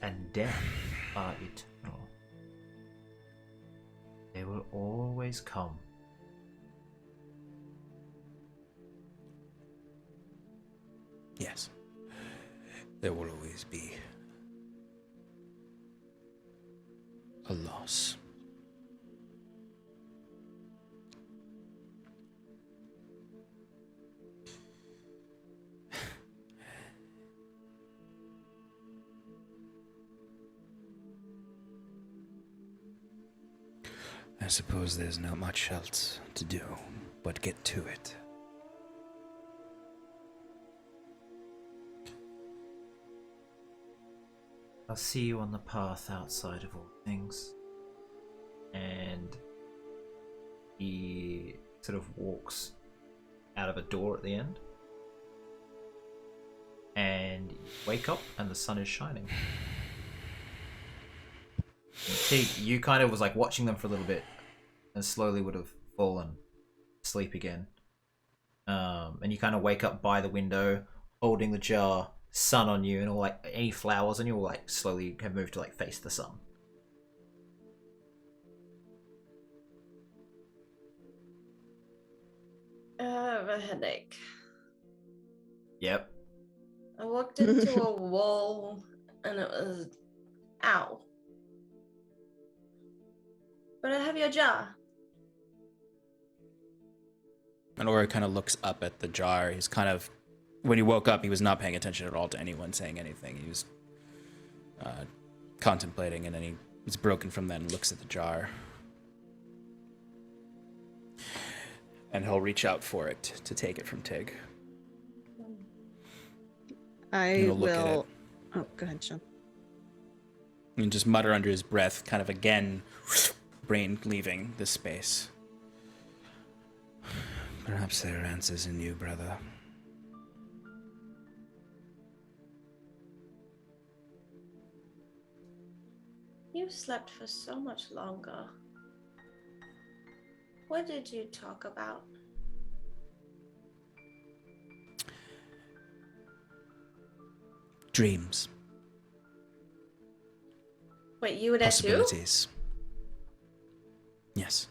and death are eternal. They will always come. Yes. There will always be a loss. I suppose there's not much else to do but get to it. I'll see you on the path outside of all things. And he sort of walks out of a door at the end. And you wake up and the sun is shining. And Teague, you kind of was like watching them for a little bit and slowly would have fallen asleep again. And you kind of wake up by the window holding the jar, sun on you, and all like any flowers on you will like slowly have moved to like face the sun. I have a headache. Yep. I walked into a wall and it was ow. But I have your jar. And Ori kind of looks up at the jar. He's kind of, when he woke up, he was not paying attention at all to anyone saying anything. He was contemplating, and then he's broken from that and looks at the jar. And he'll reach out for it to take it from Tig. I look at will. it. Oh, go ahead, Sean. And just mutter under his breath, kind of again, brain leaving this space. Perhaps there are answers in you, brother. You slept for so much longer. What did you talk about? Dreams. Wait, you were there too? Possibilities. Yes.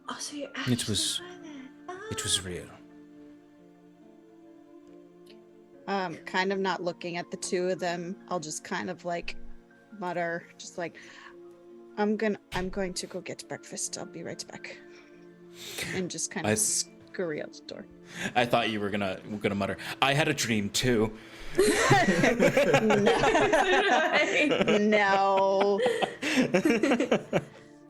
Oh, so you actually were there. It was real. Kind of not looking at the two of them. I'll just kind of like mutter, just like, I'm going to go get breakfast. I'll be right back. And just kind of scurry out the door. I thought you were gonna mutter, I had a dream too. No.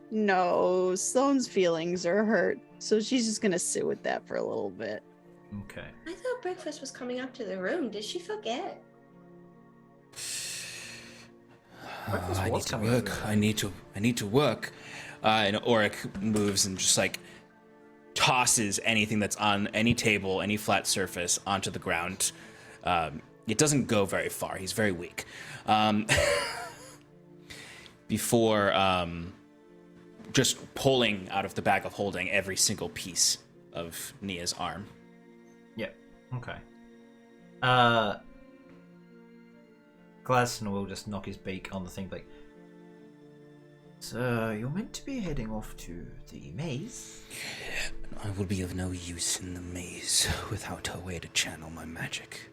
No, Sloane's feelings are hurt, so she's just gonna sit with that for a little bit. Okay. I thought breakfast was coming up to the room. Did she forget? Breakfast I was need to coming work. through. I need to work. And Auric moves and just like tosses anything that's on any table, any flat surface onto the ground. It doesn't go very far. He's very weak. Before just pulling out of the bag of holding every single piece of Nia's arm. Yep. Okay. Gladstone will just knock his beak on the thing, like, so you're meant to be heading off to the maze? I will be of no use in the maze without a way to channel my magic.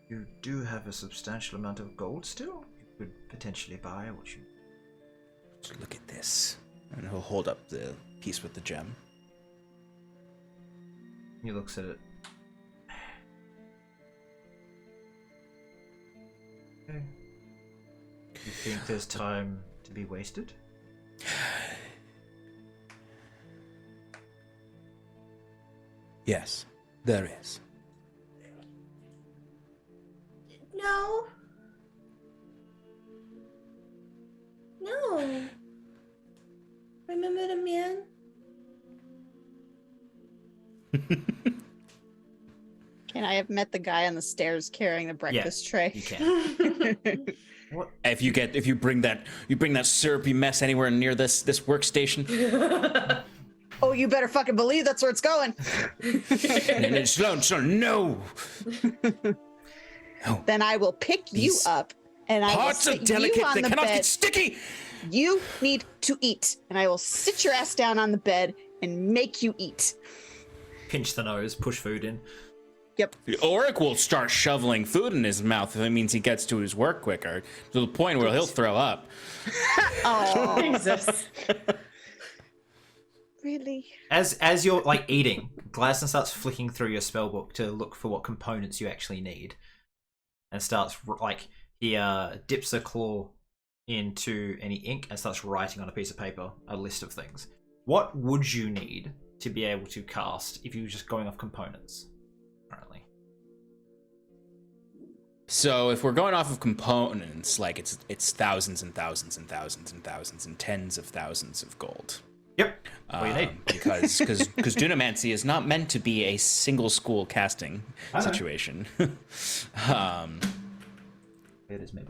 You do have a substantial amount of gold still? You could potentially buy what you... So look at this. And he'll hold up the piece with the gem. He looks at it. Okay. You think there's time to be wasted? Yes, there is. No. No. Remember the man? Can I have met the guy on the stairs carrying the breakfast tray? You can. What? If you bring that syrupy mess anywhere near this workstation. Oh, you better fucking believe that's where it's going. Sloan, no. No. Then I will pick you up and I will Parts are sit delicate, you on they the cannot bed. get sticky. You need to eat, and I will sit your ass down on the bed and make you eat. Pinch the nose, push food in. Yep. Auric will start shoveling food in his mouth if it means he gets to his work quicker, to the point where he'll throw up. Oh, Jesus. Really? As you're like eating, Gladstone starts flicking through your spellbook to look for what components you actually need, and starts like he dips a claw into any ink and starts writing on a piece of paper a list of things. What would you need to be able to cast if you were just going off components currently? So if we're going off of components, like it's thousands and thousands and thousands and thousands and tens of thousands of gold. Yep. What you need. Because Dunamancy is not meant to be a single school casting situation. It is maybe.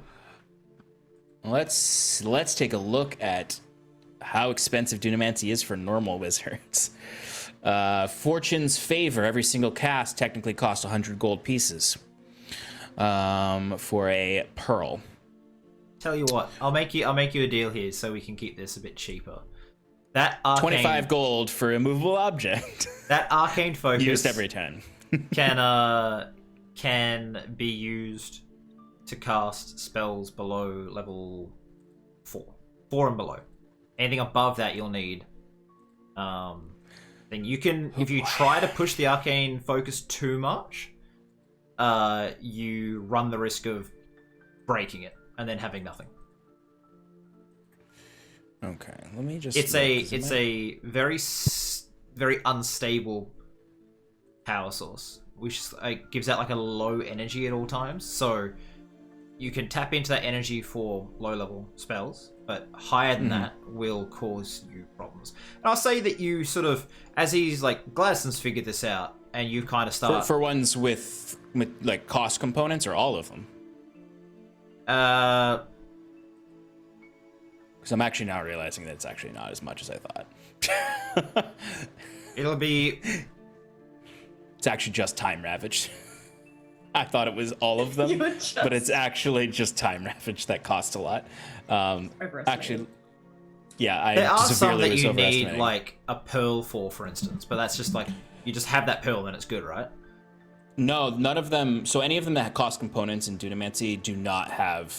Let's take a look at how expensive Dunamancy is for normal wizards. Fortune's Favor, every single cast technically costs 100 gold pieces for a pearl. Tell you what, I'll make you a deal here so we can keep this a bit cheaper. That arcane, 25 gold for a movable object. That arcane focus used every time. can be used to cast spells below level 4 and below. Anything above that you'll need. Then you can, if you try to push the arcane focus too much, you run the risk of breaking it and then having nothing. Okay, let me just. It's a very unstable power source, which gives out like a low energy at all times. So you can tap into that energy for low level spells, but higher than that will cause you problems. And I'll say that you sort of, as he's like, Gladstone's figured this out, and you kind of start for ones with like cost components, or all of them. Because I'm actually now realizing that it's actually not as much as I thought. It'll be. It's actually just time ravaged. I thought it was all of them, but it's actually just time ravaged that costs a lot. Actually, yeah, there are some severely that was you need overestimating. like a pearl for instance, but that's just like you just have that pearl and it's good, right? No, none of them. So any of them that cost components in Dunamancy do not have,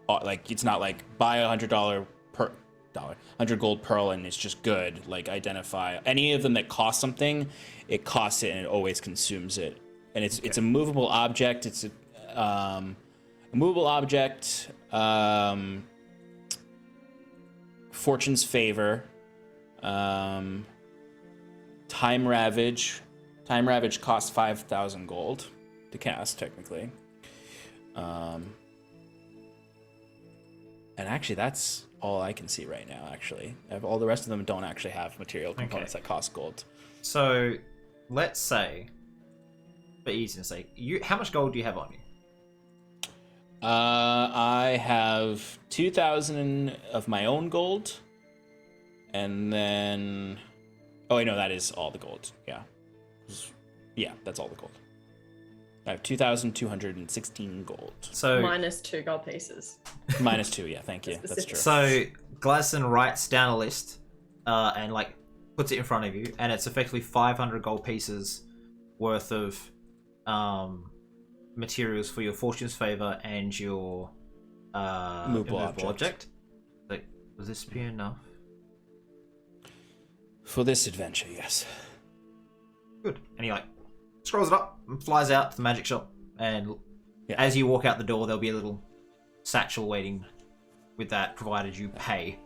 like, it's not like buy $100 per dollar, 100 gold pearl and it's just good. Like, identify any of them that cost something, it costs it and it always consumes it. And it's a movable object. It's a movable object. Fortune's Favor. Time Ravage. Time Ravage costs 5,000 gold to cast, technically. And actually, that's all I can see right now, actually. All the rest of them don't actually have material components that cost gold. So, let's say, for easiness sake, how much gold do you have on you? I have 2,000 of my own gold, and then... Oh, wait, no, that is all the gold. Yeah. Yeah, that's all the gold. I have 2,216 gold. So minus 2 gold pieces. Minus 2, yeah, thank you. That's true. So Gladstone writes down a list and like puts it in front of you, and it's effectively 500 gold pieces worth of materials for your Fortune's Favor and your movable object. Like, will this be enough? For this adventure, yes. Good. And he like scrolls it up and flies out to the magic shop, and as you walk out the door, there'll be a little satchel waiting with that, provided you pay.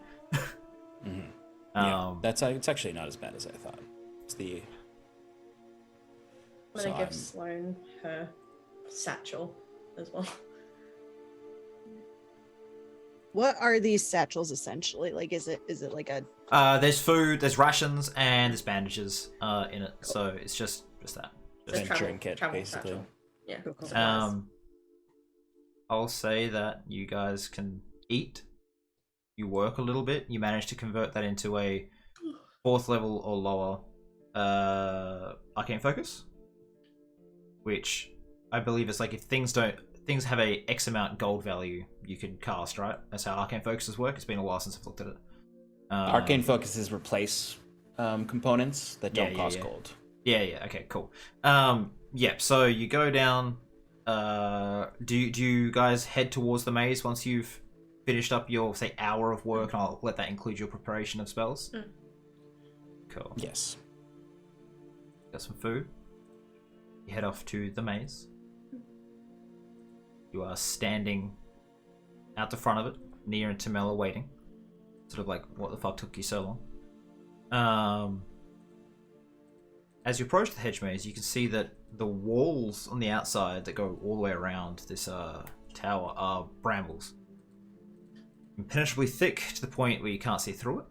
It's actually not as bad as I thought. I'm gonna give Sloane her satchel as well. What are these satchels essentially? Like, is it like a? There's food, there's rations, and there's bandages in it. Cool. So it's just that. Adventuring kit, basically. Satchel. Yeah. Cool. I'll say that you guys can eat. You work a little bit. You manage to convert that into a 4th level or lower arcane focus, which I believe is like if things have a X amount gold value, you can cast, right? That's how arcane focuses work. It's been a while since I've looked at it. Arcane focuses replace components that don't cost gold. Yeah. Okay, cool. So you go down. Do you guys head towards the maze once you've finished up your, say, hour of work? And I'll let that include your preparation of spells. Cool. Yes. Got some food. You head off to the maze. You are standing out the front of it, near and Tamela waiting. Sort of like, what the fuck took you so long? As you approach the hedge maze, you can see that the walls on the outside that go all the way around this tower are brambles. Impenetrably thick to the point where you can't see through it.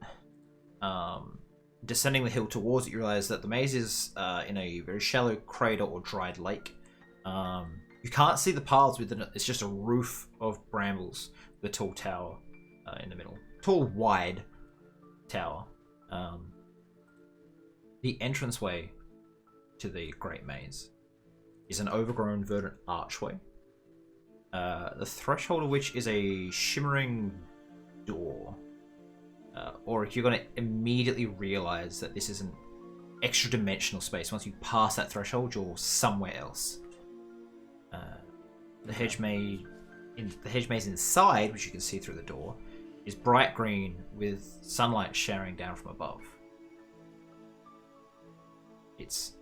Descending the hill towards it, you realize that the maze is in a very shallow crater or dried lake. You can't see the paths within it. It's just a roof of brambles with a tall tower in the middle. Tall, wide tower. The entranceway to the Great Maze is an overgrown verdant archway, the threshold of which is a shimmering door. Or you're going to immediately realize that this is an extra dimensional space. Once you pass that threshold, you're somewhere else. The hedge maze inside, which you can see through the door, is bright green with sunlight showering down from above. It's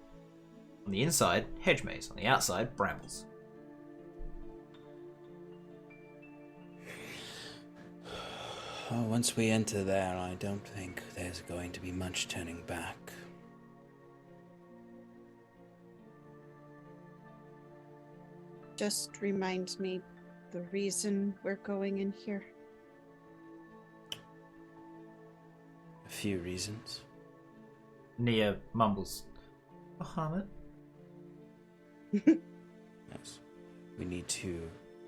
on the inside, hedge maze. On the outside, brambles. Oh, once we enter there, I don't think there's going to be much turning back. Just remind me the reason we're going in here. A few reasons. Nia mumbles, Bahamut. Yes. We need to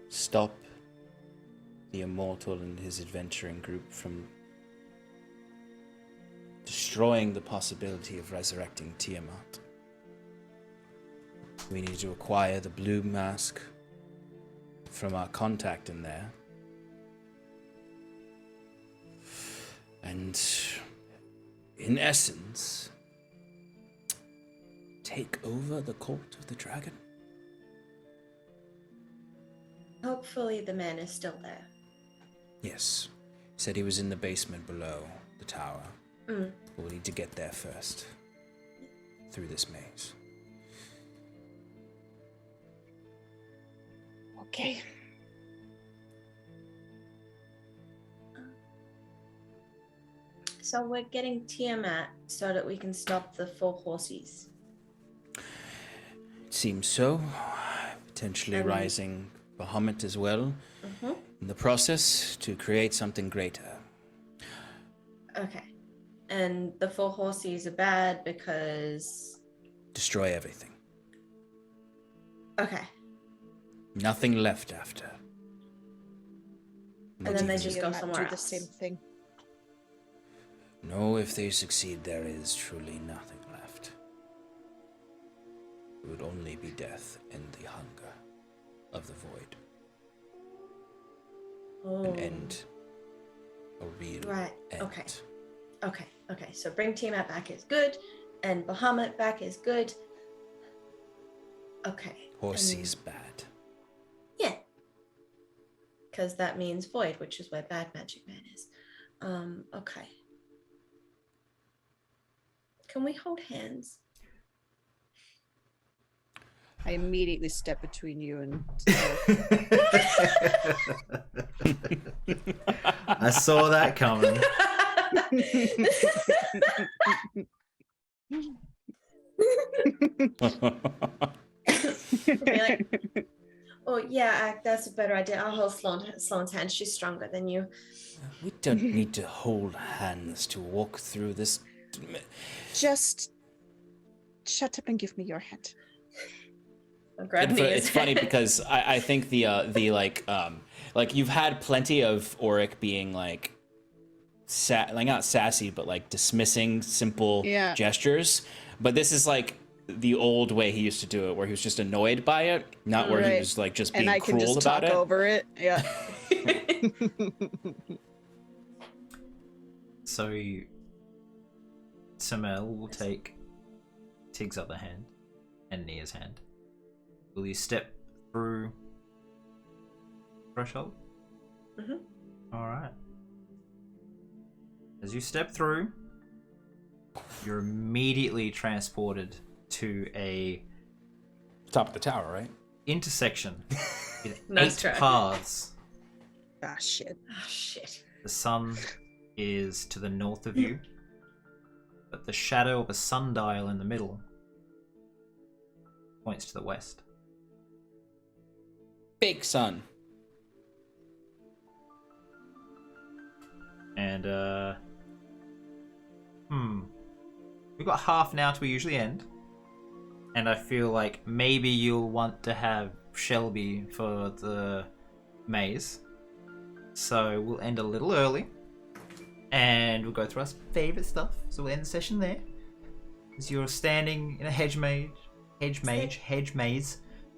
stop the Immortal and his adventuring group from destroying the possibility of resurrecting Tiamat. We need to acquire the blue mask from our contact in there. And in essence, take over the cult of the dragon. Hopefully the man is still there. Yes. Said he was in the basement below the tower. Mm. We'll need to get there first. Through this maze. Okay. So we're getting Tiamat so that we can stop the 4 horses. It seems so. Potentially rising Bahamut as well. Mm-hmm. In the process, to create something greater. Okay. And the 4 horsies are bad because... Destroy everything. Okay. Nothing left after. And then they Not just even- go somewhere do the else. same thing. No, if they succeed, there is truly nothing left. It would only be death and the hunger of the void. Oh. An end. A real Right. end. Okay. So bring Tiamat back is good, and Bahamut back is good. Okay. Horsey's bad. Yeah. Because that means void, which is where bad magic man is. Okay. Can we hold hands? I immediately step between you and I saw that coming. Be like, oh yeah, that's a better idea. I'll hold Sloane's hand. She's stronger than you. We don't need to hold hands to walk through this. just shut up and give me your hand. I'll grab Nia's It's funny hand. because I think the like you've had plenty of Auric being like not sassy but like dismissing simple Yeah. gestures, but this is like the old way he used to do it, where he was just annoyed by it, not where he Right. was like just being And I can cruel just about talk it. over it. Yeah. So Samel will take Tig's other hand and Nia's hand. Will you step through threshold? Mhm. All right. As you step through, you're immediately transported to a Top of the tower, right? intersection with Nice 8 try. paths. Ah, shit. Oh shit. The sun is to the north of you, but the shadow of a sundial in the middle points to the west. Big sun. And we've got half an hour till we usually end, and I feel like maybe you'll want to have Shelby for the maze, so we'll end a little early, and we'll go through our favorite stuff. So we'll end the session there, as you're standing in a hedge maze.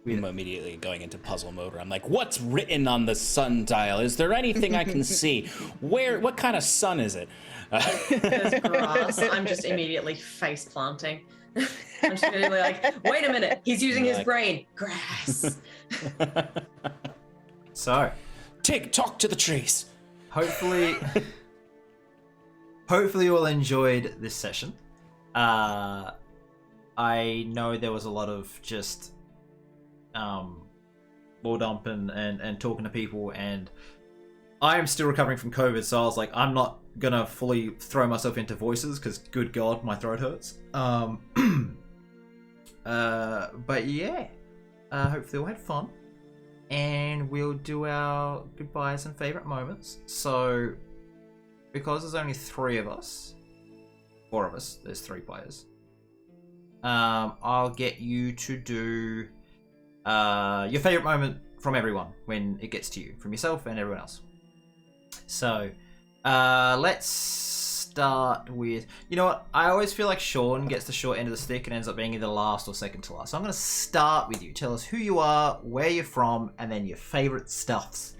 I'm immediately going into puzzle mode where I'm like, what's written on the sundial? Is there anything I can see? What kind of sun is it? There's grass. I'm just immediately face planting. I'm just gonna be like, wait a minute, he's using his Like- brain. Grass. So Tig, talk to the trees. hopefully you all enjoyed this session. I know there was a lot of just wall dump and talking to people, and I am still recovering from COVID, so I was like, I'm not gonna fully throw myself into voices because good god, my throat hurts. But yeah, hopefully you all had fun, and we'll do our goodbyes and favorite moments. So because there's only 4 of us, there's 3 players. I'll get you to do your favorite moment from everyone when it gets to you, from yourself and everyone else. So let's start with, you know what, I always feel like Sean gets the short end of the stick and ends up being either last or second to last. So I'm going to start with you. Tell us who you are, where you're from, and then your favorite stuffs.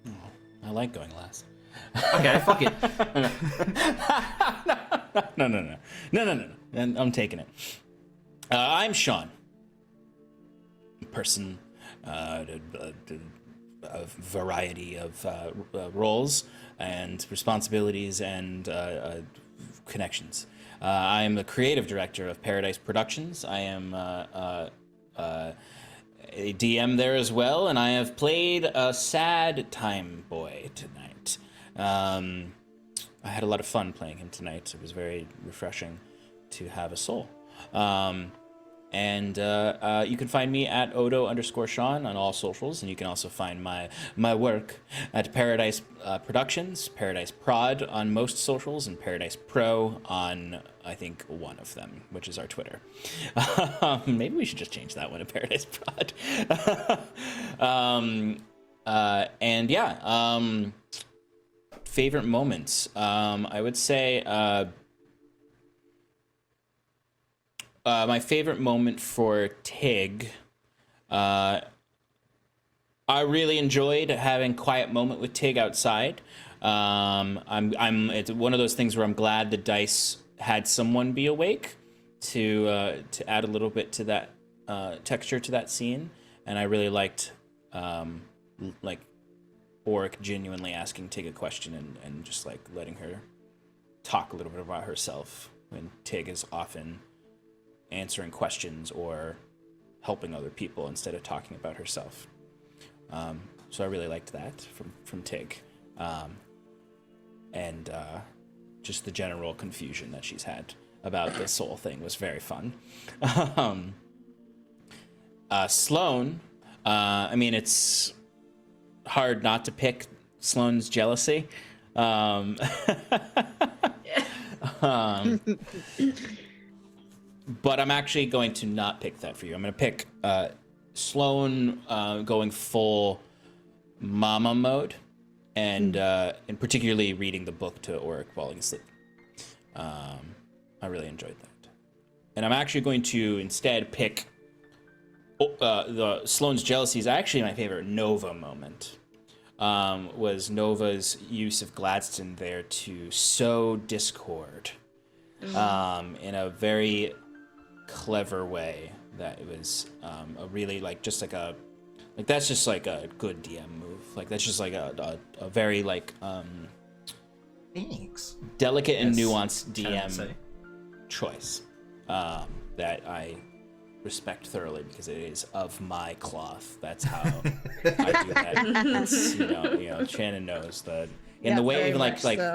Oh, I like going last. Okay, fuck it. No. And I'm taking it. I'm Sean. Person, a variety of roles and responsibilities and connections. I am the creative director of Paradise Productions. I am a DM there as well, and I have played a sad time boy tonight. I had a lot of fun playing him tonight. It was very refreshing to have a soul. And you can find me at Odo_Sean on all socials, and you can also find my work at Paradise Productions, Paradise Prod on most socials, and Paradise Pro on, I think, one of them, which is our Twitter. Maybe we should just change that one to Paradise Prod. And yeah, favorite moments. I would say my favorite moment for Tig, I really enjoyed having a quiet moment with Tig outside. It's one of those things where I'm glad the dice had someone be awake to add a little bit to that texture to that scene, and I really liked Oric genuinely asking Tig a question and just like letting her talk a little bit about herself, when Tig is often answering questions or helping other people instead of talking about herself. So I really liked that from Tig. And just the general confusion that she's had about this whole thing was very fun. Sloane, I mean, it's hard not to pick Sloane's jealousy. But I'm actually going to not pick that for you. I'm going to pick Sloane going full mama mode, and particularly reading the book to Oric falling asleep. I really enjoyed that. And I'm actually going to instead pick the Sloane's jealousy is actually my favorite Nova moment. Was Nova's use of Gladstone there to sow discord in a very clever way. That it was a really that's just like a good DM move. Like that's just like a very like Thanks. delicate and nuanced DM choice that I respect thoroughly, because it is of my cloth. That's how I do that. It's, you know, Shannon knows that. In the way, even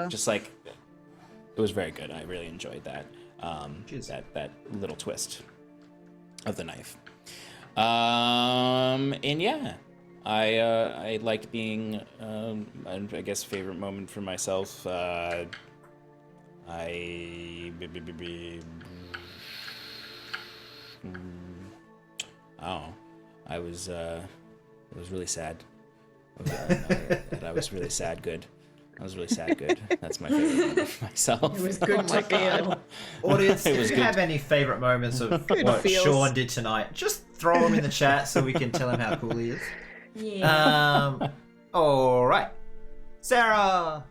just like it was very good. I really enjoyed that. That little twist of the knife. And yeah, I liked being. I guess favorite moment for myself. I was really sad. I was really sad. Good. I was really sad. Good. That's my favorite moment for myself. It was good to feel. Audience, if you have any favorite moments of what feels. Sean did tonight, just throw them in the chat so we can tell him how cool he is. Yeah. All right, Sarah.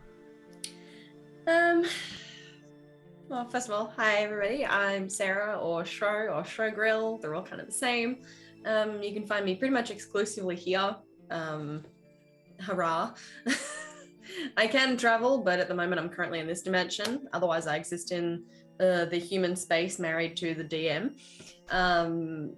Well, first of all, hi everybody. I'm Sarah, or Shro, or Shro Grill. They're all kind of the same. You can find me pretty much exclusively here. Hurrah. I can travel, but at the moment I'm currently in this dimension. Otherwise, I exist in the human space, married to the DM. Yeah,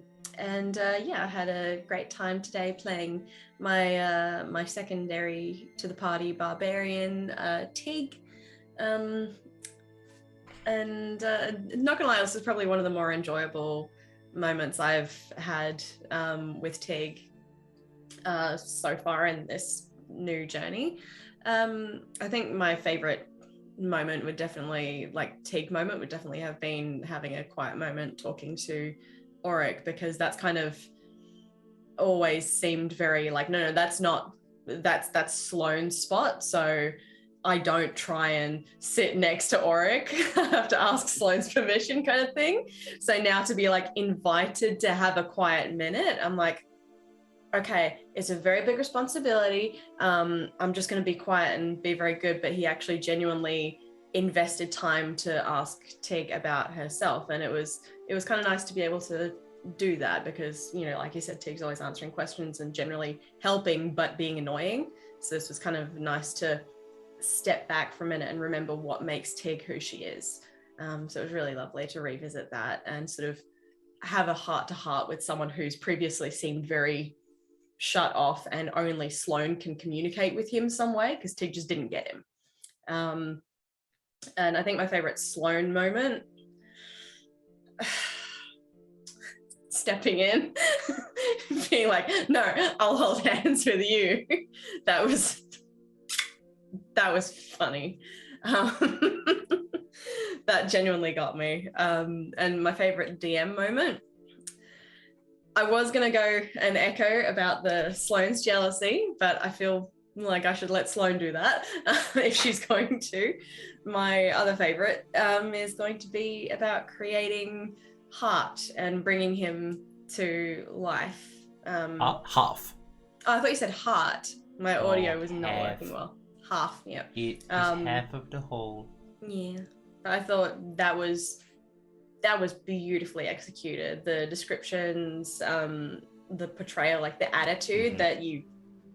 I had a great time today playing my secondary to the party barbarian, Tig. Not gonna lie, this is probably one of the more enjoyable moments I've had with Tig so far in this new journey. I think my favorite moment would definitely, Tig moment would definitely have been having a quiet moment talking to Oric, because that's kind of always seemed very no, that's Sloane's spot. So I don't try and sit next to Oric. I have to ask Sloane's permission, kind of thing. So now to be invited to have a quiet minute, I'm like, okay, it's a very big responsibility. I'm just going to be quiet and be very good. But he actually genuinely invested time to ask Tig about herself, and it was kind of nice to be able to do that, because like you said, Tig's always answering questions and generally helping, but being annoying. So this was kind of nice to step back for a minute and remember what makes Tig who she is. So it was really lovely to revisit that and sort of have a heart-to-heart with someone who's previously seemed very shut off, and only Sloane can communicate with him some way, because Tig just didn't get him. And I think my favorite Sloane moment, stepping in, being like, no, I'll hold hands with you. That was funny. That genuinely got me. And my favorite DM moment, I was going to go and echo about the Sloane's jealousy, but I feel like I should let Sloane do that if she's going to. My other favorite is going to be about creating Heart and bringing him to life. Half. Oh, I thought you said Heart. My audio was not half. working well. Half, yeah. It is half of the whole. Yeah. I thought that was beautifully executed. The descriptions, the portrayal, like the attitude that you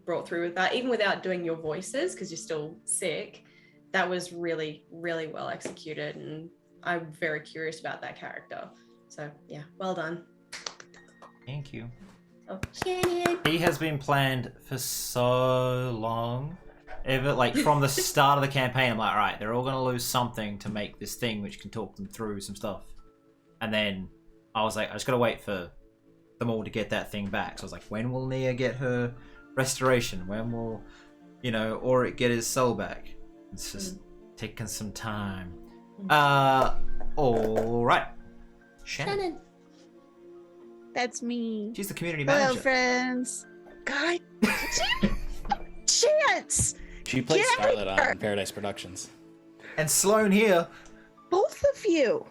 brought through with that, even without doing your voices because you're still sick, that was really, really well executed, and I'm very curious about that character. So yeah, well done. Thank you. Oh, Shannon. He has been planned for so long. Like from the start of the campaign, I'm like, all right, they're all going to lose something to make this thing which can talk them through some stuff. And then I was like, I just got to wait for them all to get that thing back. So I was like, when will Nia get her restoration? When will, Auric get his soul back? It's just taking some time. All right. Shannon. That's me. She's the community manager. Hello, friends. God, Chance. She plays Get Scarlet her. on Paradise Productions. And Sloane here. Both of you.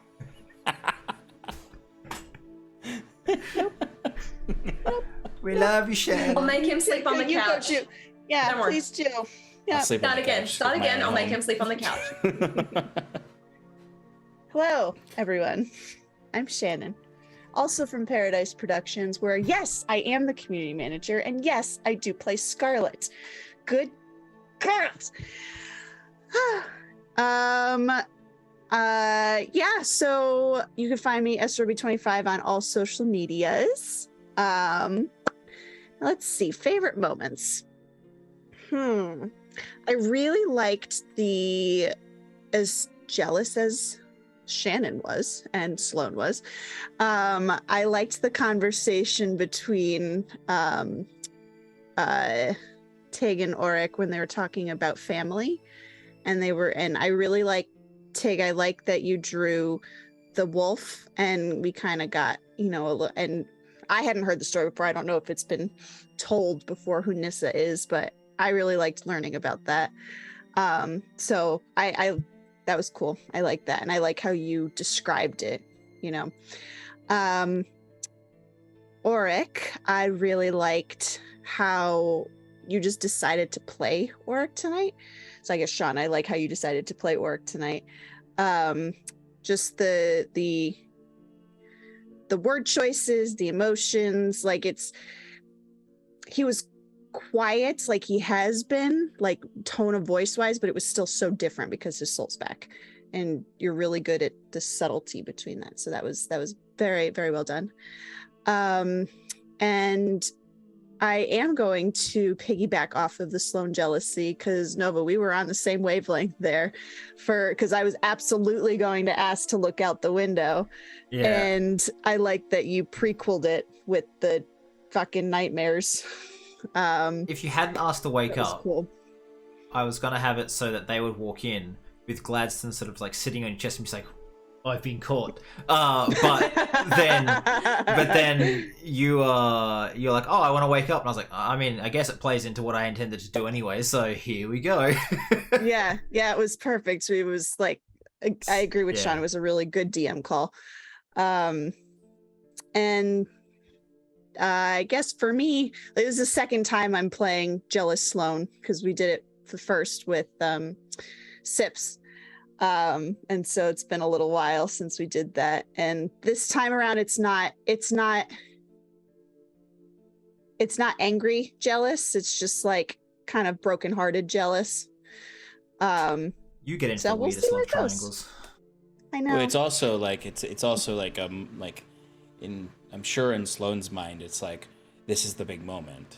We love you, Shannon. I'll make him sleep on the You go couch. too. Yeah, Don't worry. please do. I'll Yeah. sleep on Start the again. couch Start with my again. I'll make home. him sleep on the couch. Hello, everyone. I'm Shannon, also from Paradise Productions, where yes, I am the community manager, and yes, I do play Scarlet. Good girls. Yeah, so you can find me SRB25 on all social medias. Let's see, favorite moments. I really liked as jealous as Shannon was and Sloane was. I liked the conversation between Tig and Auric when they were talking about family, and I really like Tig. I like that you drew the wolf, and we kind of got and I hadn't heard the story before. I don't know if it's been told before who Nissa is, but I really liked learning about that. So I that was cool. I like that, and I like how you described it. Auric, I really liked how you just decided to play Auric tonight. So I guess Sean, I like how you decided to play Auric tonight. Just the word choices, the emotions, like he was quiet like he has been, like tone of voice wise, but it was still so different because his soul's back, and you're really good at the subtlety between that. So that was very, very well done. And I am going to piggyback off of the Sloane jealousy, because Nova, we were on the same wavelength there, because I was absolutely going to ask to look out the window. Yeah. And I like that you prequeled it with the fucking nightmares. If you hadn't asked to wake up, cool. I was gonna have it so that they would walk in with Gladstone sort of like sitting on your chest and be like, I've been caught. But then you're like, oh, I want to wake up, and I was like, I mean, I guess it plays into what I intended to do anyway. So here we go. yeah, it was perfect. So it was like, I agree with Sean. It was a really good DM call. And I guess for me, it was the second time I'm playing Jealous Sloane, because we did it the first with Sips. And so it's been a little while since we did that. And this time around, it's not angry jealous. It's just like kind of brokenhearted jealous. You get into the weirdest love triangles. I know. Well, it's also like I'm sure in Sloane's mind, it's like, this is the big moment.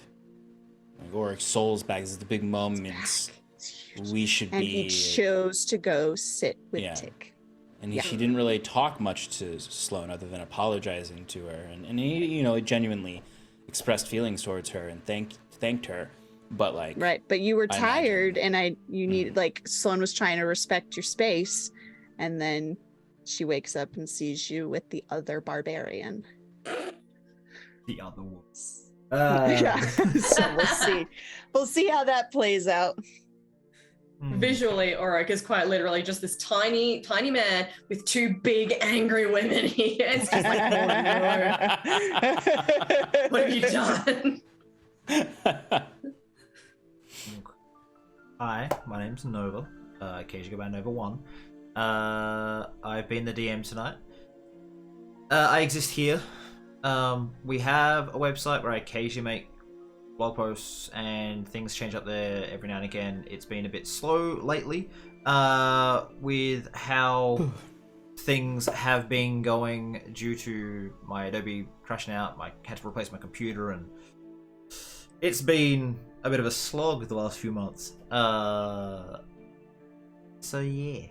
Like, Auric's soul's back. This is the big moment. We should and be. he chose to go sit with Tick. And Yeah. she didn't really talk much to Sloane other than apologizing to her. And he, you know, genuinely expressed feelings towards her and thanked her. But like, Right, but you were I tired, imagine. and you needed like Sloane was trying to respect your space, and then she wakes up and sees you with the other barbarian. The other ones. Yeah, so we'll see how that plays out. Visually, Auric is quite literally just this tiny man with two big angry women here. It's just like, oh no, what have you done? Hi, my name's Nova. Occasionally go by Nova 1. I've been the DM tonight. I exist here. We have a website where I occasionally make blog posts and things change up there every now and again. It's been a bit slow lately with how things have been going due to my Adobe crashing out. I had to replace my computer, and it's been a bit of a slog the last few months. So yeah.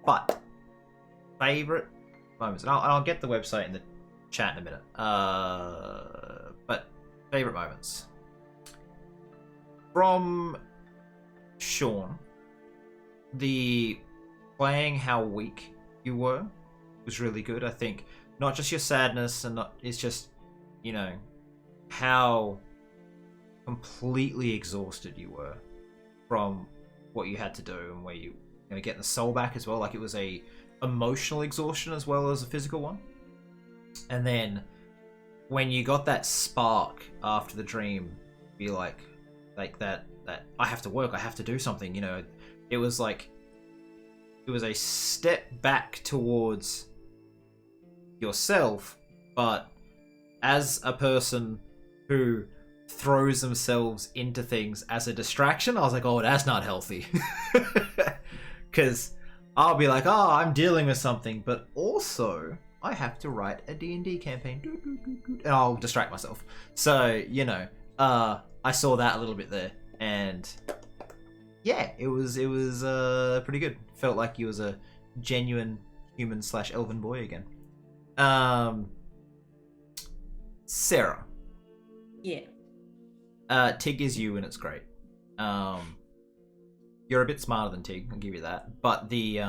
But favorite moments, and I'll get the website in the chat in a minute. But favorite moments from Sean, the playing how weak you were was really good. I think not just your sadness, and it's just, you know, how completely exhausted you were from what you had to do, and where you know, getting the soul back as well. Like, it was a emotional exhaustion as well as a physical one. And then when you got that spark after the dream, be like that I have to work, I have to do something, you know. It was like, it was a step back towards yourself, but as a person who throws themselves into things as a distraction, I was like, oh, that's not healthy. Because I'll be like, oh, I'm dealing with something, but also I have to write a D&D campaign, and I'll distract myself. So, you know, I saw that a little bit there, and yeah, it was pretty good. Felt like he was a genuine human / elven boy again. Sarah. Yeah. Tig is you, and it's great. You're a bit smarter than Tig, I'll give you that. But the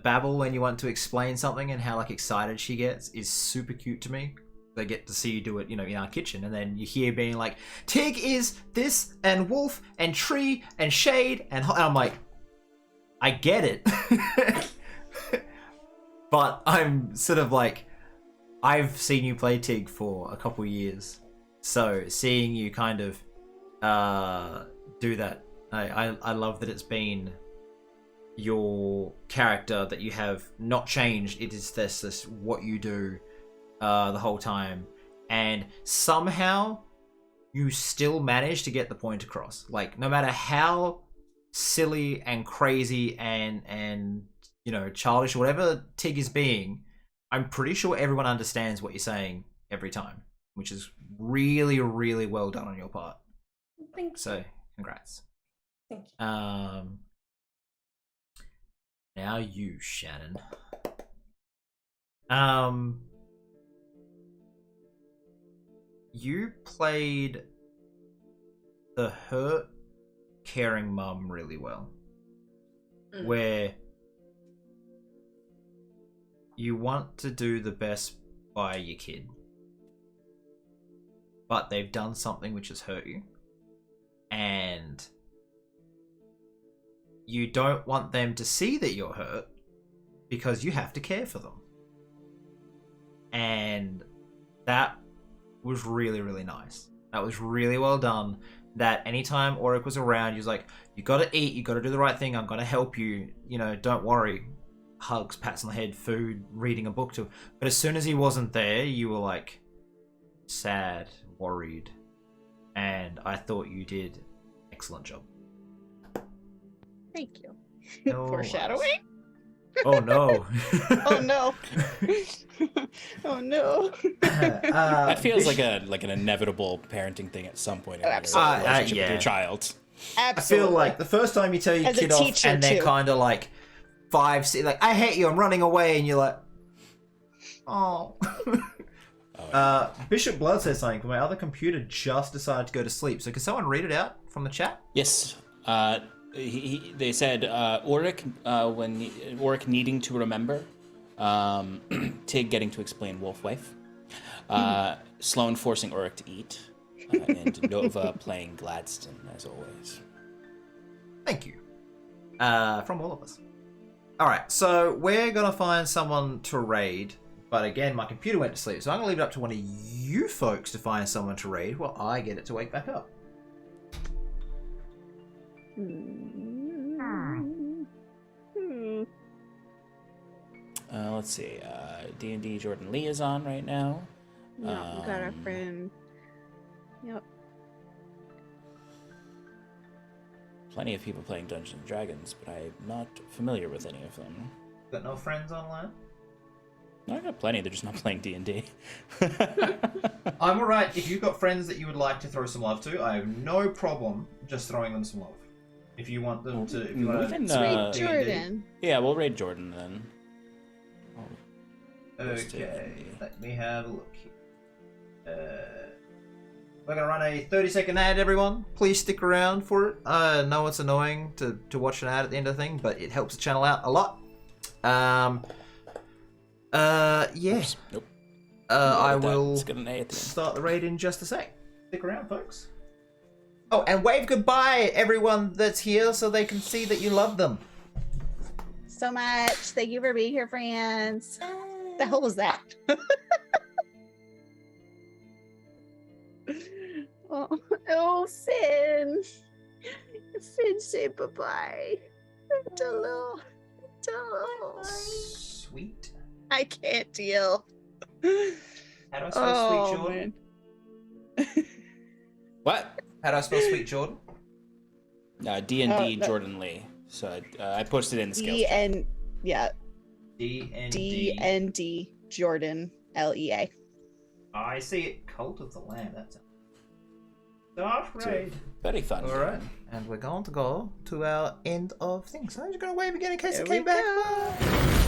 babble when you want to explain something and how like excited she gets is super cute to me. They get to see you do it, you know, in our kitchen, and then you hear being like, Tig is this and wolf and tree and shade, and I'm like, I get it. But I'm sort of like, I've seen you play Tig for a couple years, so seeing you kind of do that, I love that it's been your character, that you have not changed. It is this what you do the whole time, and somehow you still manage to get the point across. Like, no matter how silly and crazy and you know, childish or whatever Tig is being, I'm pretty sure everyone understands what you're saying every time, which is really, really well done on your part. Thanks. So, congrats. Thank you. Now you, Shannon. You played the hurt, caring mum really well. Where you want to do the best by your kid, but they've done something which has hurt you, and you don't want them to see that you're hurt because you have to care for them. And that was really, really nice. That was really well done. That anytime Auric was around, he was like, you gotta eat, you gotta do the right thing, I'm gonna help you, you know, don't worry. Hugs, pats on the head, food, reading a book to him. But as soon as he wasn't there, you were like sad, worried, and I thought you did an excellent job. Thank you. No Foreshadowing. Oh no. Oh no. Oh no. That feels like an inevitable parenting thing at some point in your absolutely. relationship Yeah. with your child. Absolutely. I feel like the first time you tell your As a kid off teacher, and they're too. kind of like like, I hate you, I'm running away, and you're like, oh. Bishop Blood says something. My other computer just decided to go to sleep. So can someone read it out from the chat? Yes. They said Auric, Auric needing to remember, Tig getting to explain Wolfwife, Sloan forcing Auric to eat, and Nova playing Gladstone as always. Thank you. From all of us. Alright, so we're going to find someone to raid. But again, my computer went to sleep. So I'm going to leave it up to one of you folks to find someone to raid while I get it to wake back up. Let's see. D&D Jordan Lee is on right now. Yeah, we got our friend. Yep. Plenty of people playing Dungeons and Dragons, but I'm not familiar with any of them. Got no friends online? No, I got plenty. They're just not playing D&D. I'm alright. If you've got friends that you would like to throw some love to, I have no problem just throwing them some love. If you want them to... If you want can, to Raid D&D. Jordan. Yeah, we'll raid Jordan then. Okay, let me have a look here. We're gonna run a 30-second ad, everyone. Please stick around for it. I know it's annoying to watch an ad at the end of the thing, but it helps the channel out a lot. Yeah. Oops, nope. I will Let's get an A at the end. start the raid in just a sec. Stick around, folks. Oh, and wave goodbye, everyone that's here, so they can see that you love them. So much. Thank you for being here, friends. The hell was that? Oh, Finn. Finn, say bye-bye. Hello. Hello. Sweet. I can't deal. How do I spell Sweet Jordan? What? How do I spell Sweet Jordan? D&D no. Jordan Lee. So I posted it in the scales. D&D Jordan LEA. I see it. Cult of the Lamb. That's it. Start raid. Very fun. All right, and we're going to go to our end of things. So I'm just going to wave again in case There it we came back. go. Bye.